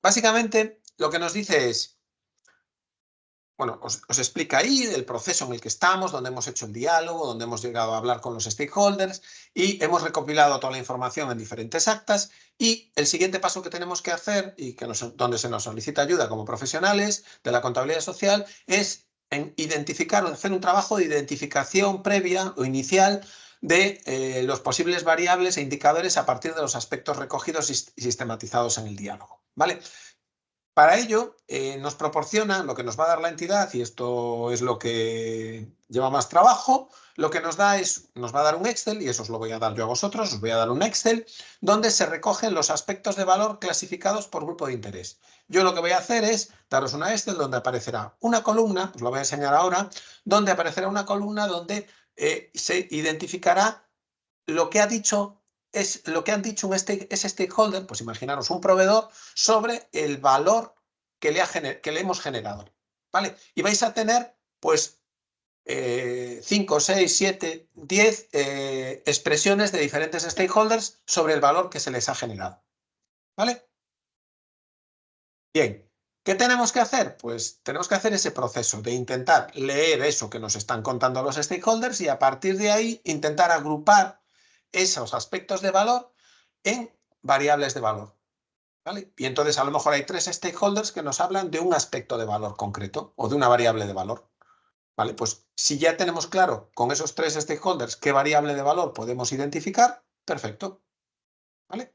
Básicamente, lo que nos dice es, bueno, os explica ahí el proceso en el que estamos, donde hemos hecho el diálogo, donde hemos llegado a hablar con los stakeholders y hemos recopilado toda la información en diferentes actas y el siguiente paso que tenemos que hacer y donde se nos solicita ayuda como profesionales de la contabilidad social es en identificar o hacer un trabajo de identificación previa o inicial de los posibles variables e indicadores a partir de los aspectos recogidos y sistematizados en el diálogo, ¿vale? Para ello, nos proporciona lo que nos va a dar la entidad, y esto es lo que lleva más trabajo, lo que nos da es, nos va a dar un Excel, y eso os lo voy a dar yo a vosotros, os voy a dar un Excel, donde se recogen los aspectos de valor clasificados por grupo de interés. Yo lo que voy a hacer es daros una Excel donde aparecerá una columna, os lo voy a enseñar ahora, donde aparecerá una columna donde se identificará lo que ha dicho es lo que han dicho ese stakeholder, pues imaginaros un proveedor, sobre el valor que le hemos generado, ¿vale? Y vais a tener, pues, 5, 6, 7, 10 expresiones de diferentes stakeholders sobre el valor que se les ha generado, ¿vale? Bien, ¿qué tenemos que hacer? Pues tenemos que hacer ese proceso de intentar leer eso que nos están contando los stakeholders y a partir de ahí intentar agrupar esos aspectos de valor en variables de valor, ¿vale? Y entonces a lo mejor hay 3 stakeholders que nos hablan de un aspecto de valor concreto o de una variable de valor, ¿vale? Pues si ya tenemos claro con esos 3 stakeholders qué variable de valor podemos identificar, perfecto, ¿vale?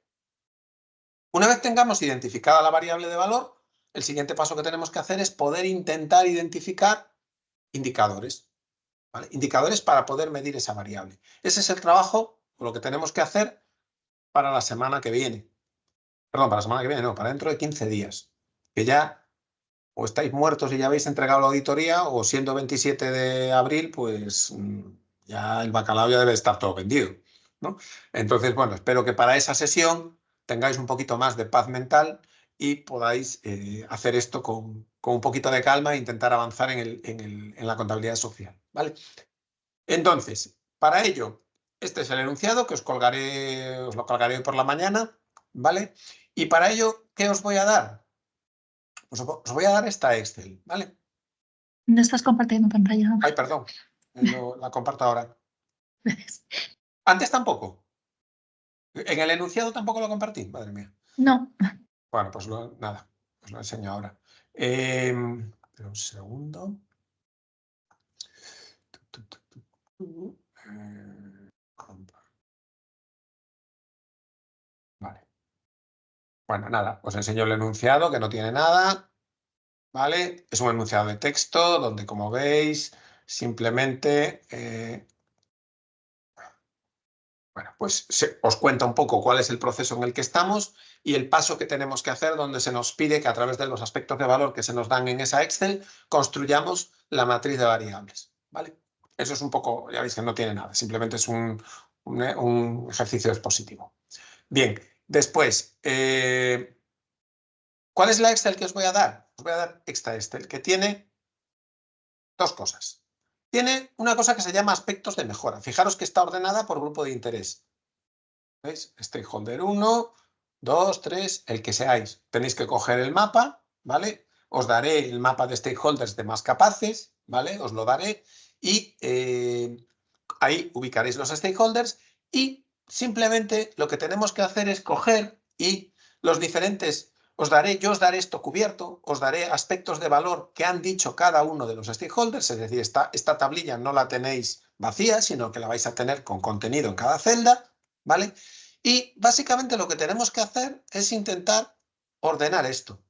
Una vez tengamos identificada la variable de valor, el siguiente paso que tenemos que hacer es poder intentar identificar indicadores, ¿vale? Indicadores para poder medir esa variable. Ese es el trabajo, lo que tenemos que hacer para la semana que viene. Perdón, para la semana que viene, no, para dentro de 15 días. Que ya o estáis muertos y ya habéis entregado la auditoría, o siendo 27 de abril, pues ya el bacalao ya debe estar todo vendido, ¿no? Entonces, bueno, espero que para esa sesión tengáis un poquito más de paz mental y podáis hacer esto con un poquito de calma e intentar avanzar en la contabilidad social, ¿vale? Entonces, para ello, este es el enunciado que os lo colgaré hoy por la mañana, ¿vale? Y para ello, ¿qué os voy a dar? Pues os voy a dar esta Excel, ¿vale?
No estás compartiendo pantalla.
Ay, perdón, la comparto ahora. Antes tampoco. En el enunciado tampoco lo compartí, madre mía.
No.
Bueno, pues nada, os lo enseño ahora. Pero un segundo. Vale. Bueno, nada, os enseño el enunciado que no tiene nada, ¿vale? Es un enunciado de texto donde, como veis, simplemente bueno, pues os cuenta un poco cuál es el proceso en el que estamos y el paso que tenemos que hacer, donde se nos pide que a través de los aspectos de valor que se nos dan en esa Excel construyamos la matriz de variables, ¿vale? Eso es un poco, ya veis que no tiene nada, simplemente es un ejercicio expositivo. Bien, después, ¿cuál es la Excel que os voy a dar? Os voy a dar esta Excel, que tiene dos cosas. Tiene una cosa que se llama aspectos de mejora. Fijaros que está ordenada por grupo de interés. ¿Veis? Stakeholder 1, 2, 3, el que seáis. Tenéis que coger el mapa, ¿vale? Os daré el mapa de stakeholders de más capaces, ¿vale? Os lo daré y ahí ubicaréis los stakeholders y simplemente lo que tenemos que hacer es coger y los diferentes yo os daré esto cubierto, os daré aspectos de valor que han dicho cada uno de los stakeholders, es decir, esta tablilla no la tenéis vacía, sino que la vais a tener con contenido en cada celda, ¿vale? Y básicamente lo que tenemos que hacer es intentar ordenar esto,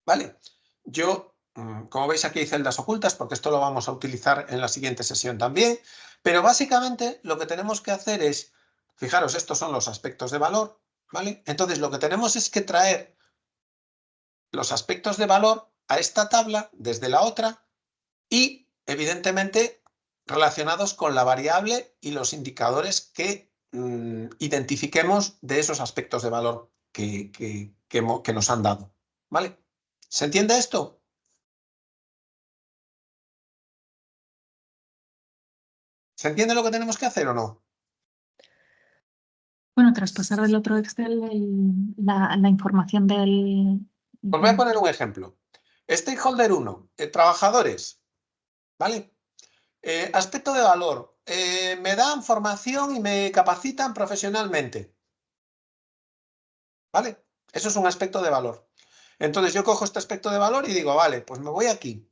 ¿vale? Yo, como veis aquí hay celdas ocultas, porque esto lo vamos a utilizar en la siguiente sesión también, pero básicamente lo que tenemos que hacer es, fijaros, estos son los aspectos de valor, ¿vale? Entonces lo que tenemos es que traer los aspectos de valor a esta tabla desde la otra y, evidentemente, relacionados con la variable y los indicadores que identifiquemos de esos aspectos de valor que nos han dado. ¿Vale? ¿Se entiende esto? ¿Se entiende lo que tenemos que hacer o no?
Bueno, traspasar del otro Excel la información del...
Os voy a poner un ejemplo. Stakeholder 1, trabajadores, ¿vale? Aspecto de valor, me dan formación y me capacitan profesionalmente, ¿vale? Eso es un aspecto de valor. Entonces yo cojo este aspecto de valor y digo, vale, pues me voy aquí.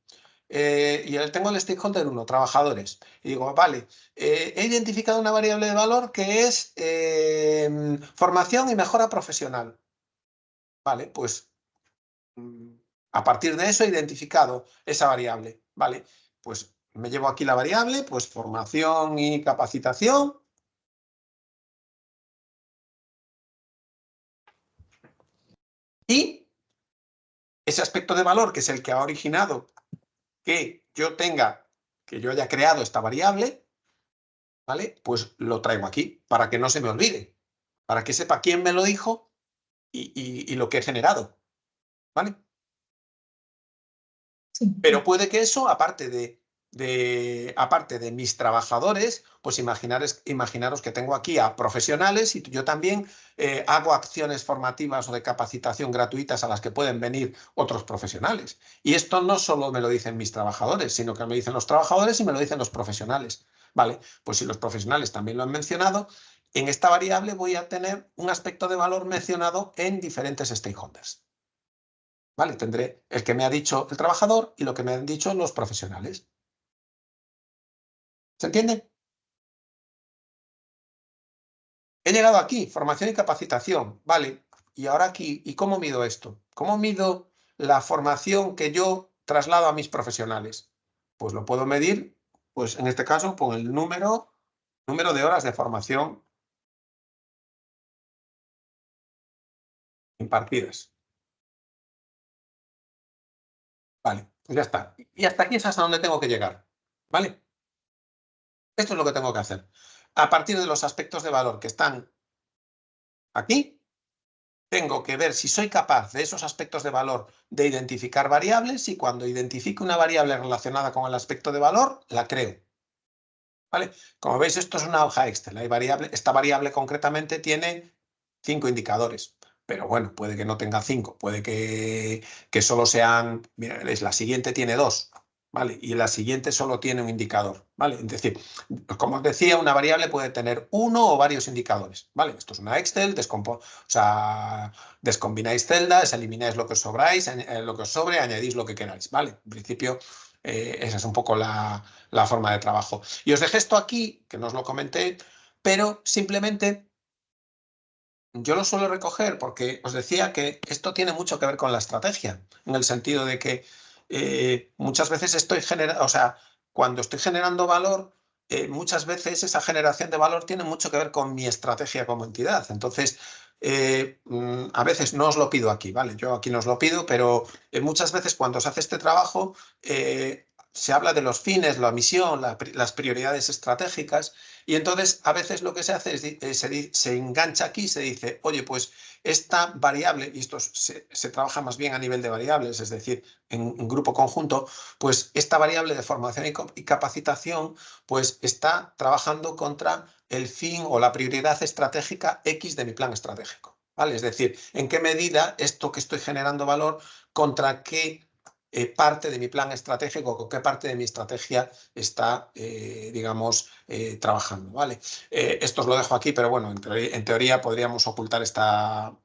Y tengo el stakeholder 1, trabajadores. Y digo, vale, he identificado una variable de valor que es formación y mejora profesional. Vale, pues a partir de eso he identificado esa variable. Vale, pues me llevo aquí la variable, pues formación y capacitación. Y ese aspecto de valor, que es el que ha originado que yo haya creado esta variable, ¿vale? Pues lo traigo aquí para que no se me olvide, para que sepa quién me lo dijo y lo que he generado, ¿vale?
Sí.
Pero puede que eso, aparte de mis trabajadores, pues imaginaros que tengo aquí a profesionales y yo también hago acciones formativas o de capacitación gratuitas a las que pueden venir otros profesionales. Y esto no solo me lo dicen mis trabajadores, sino que me lo dicen los trabajadores y me lo dicen los profesionales. Vale, pues si los profesionales también lo han mencionado, en esta variable voy a tener un aspecto de valor mencionado en diferentes stakeholders. ¿Vale? Tendré el que me ha dicho el trabajador y lo que me han dicho los profesionales. ¿Se entiende? He llegado aquí, formación y capacitación. Vale, y ahora aquí, ¿y cómo mido esto? ¿Cómo mido la formación que yo traslado a mis profesionales? Pues lo puedo medir, pues en este caso, con el número de horas de formación impartidas. Vale, pues ya está. Y hasta aquí es hasta donde tengo que llegar. ¿Vale? Esto es lo que tengo que hacer. A partir de los aspectos de valor que están aquí, tengo que ver si soy capaz de esos aspectos de valor de identificar variables y cuando identifique una variable relacionada con el aspecto de valor, la creo. ¿Vale? Como veis, esto es una hoja Excel. Esta variable concretamente tiene 5 indicadores. Pero bueno, puede que no tenga 5, puede que solo sean... Mira, la siguiente tiene 2, ¿vale? Y la siguiente solo tiene un indicador, ¿vale? Es decir, como os decía, una variable puede tener uno o varios indicadores, ¿vale? Esto es una Excel, descombináis celdas, elimináis lo que os lo que os sobre, añadís lo que queráis, ¿vale? En principio, esa es un poco la forma de trabajo. Y os dejé esto aquí, que no os lo comenté, pero simplemente yo lo suelo recoger porque os decía que esto tiene mucho que ver con la estrategia, en el sentido de que muchas veces cuando estoy generando valor, muchas veces esa generación de valor tiene mucho que ver con mi estrategia como entidad. Entonces, a veces no os lo pido aquí, ¿vale? Yo aquí no os lo pido, pero muchas veces cuando se hace este trabajo, se habla de los fines, la misión, las prioridades estratégicas. Y entonces a veces lo que se hace es se engancha aquí, se dice, oye, pues esta variable, y esto se trabaja más bien a nivel de variables, es decir, en grupo conjunto, pues esta variable de formación y capacitación, pues está trabajando contra el fin o la prioridad estratégica X de mi plan estratégico. ¿Vale? Es decir, en qué medida esto que estoy generando valor, contra qué parte de mi plan estratégico, con qué parte de mi estrategia está, digamos, trabajando, ¿vale? Esto os lo dejo aquí, pero bueno, en teoría podríamos ocultar esta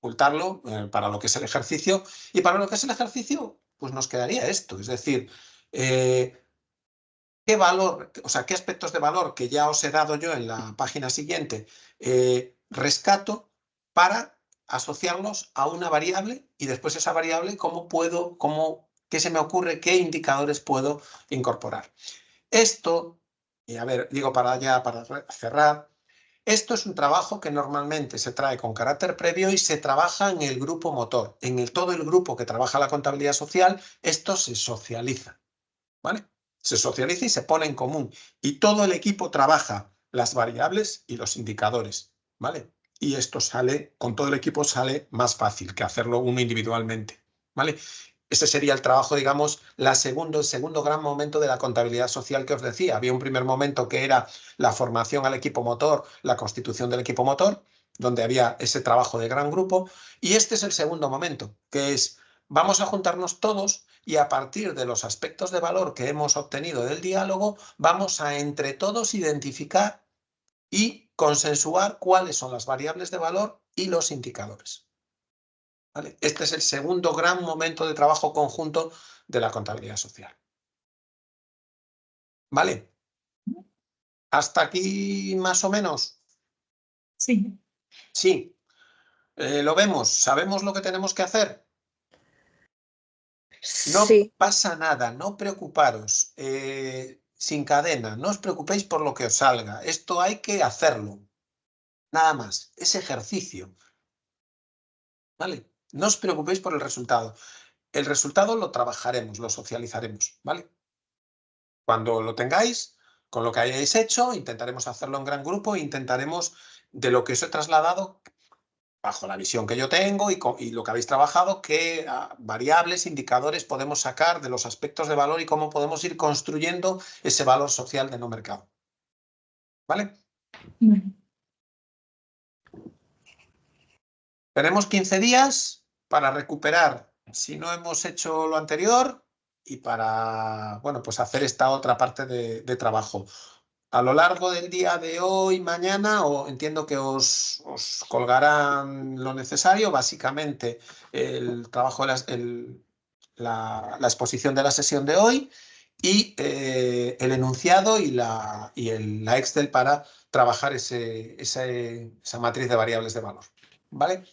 ocultarlo para lo que es el ejercicio. Y para lo que es el ejercicio, pues nos quedaría esto. Es decir, ¿qué valor, o sea, qué aspectos de valor que ya os he dado yo en la página siguiente rescato para asociarlos a una variable y después esa variable, qué se me ocurre, qué indicadores puedo incorporar? Esto, y a ver, digo para cerrar, esto es un trabajo que normalmente se trae con carácter previo y se trabaja en el grupo motor. Todo el grupo que trabaja la contabilidad social, esto se socializa, ¿vale? Se socializa y se pone en común. Y todo el equipo trabaja las variables y los indicadores, ¿vale? Y esto sale, con todo el equipo sale más fácil que hacerlo uno individualmente, ¿vale? Ese sería el trabajo, digamos, el segundo gran momento de la contabilidad social que os decía. Había un primer momento que era la formación al equipo motor, la constitución del equipo motor, donde había ese trabajo de gran grupo. Y este es el segundo momento, que es vamos a juntarnos todos y a partir de los aspectos de valor que hemos obtenido del diálogo, vamos a entre todos identificar y consensuar cuáles son las variables de valor y los indicadores. ¿Vale? Este es el segundo gran momento de trabajo conjunto de la contabilidad social. ¿Vale? ¿Hasta aquí más o menos?
Sí.
Sí. ¿Lo vemos? ¿Sabemos lo que tenemos que hacer? No
Sí,
pasa nada, no preocuparos. Sin cadena, no os preocupéis por lo que os salga. Esto hay que hacerlo. Nada más. Es ejercicio. ¿Vale? No os preocupéis por el resultado. El resultado lo trabajaremos, lo socializaremos. ¿Vale? Cuando lo tengáis, con lo que hayáis hecho, intentaremos hacerlo en gran grupo e intentaremos, de lo que os he trasladado, bajo la visión que yo tengo y lo que habéis trabajado, qué variables, indicadores podemos sacar de los aspectos de valor y cómo podemos ir construyendo ese valor social de no mercado. ¿Vale?
Bueno,
Tenemos 15 días para recuperar si no hemos hecho lo anterior y para, bueno, pues hacer esta otra parte de trabajo. A lo largo del día de hoy, mañana, entiendo que os colgarán lo necesario, básicamente el trabajo, la exposición de la sesión de hoy y el enunciado y la Excel para trabajar esa matriz de variables de valor. ¿Vale?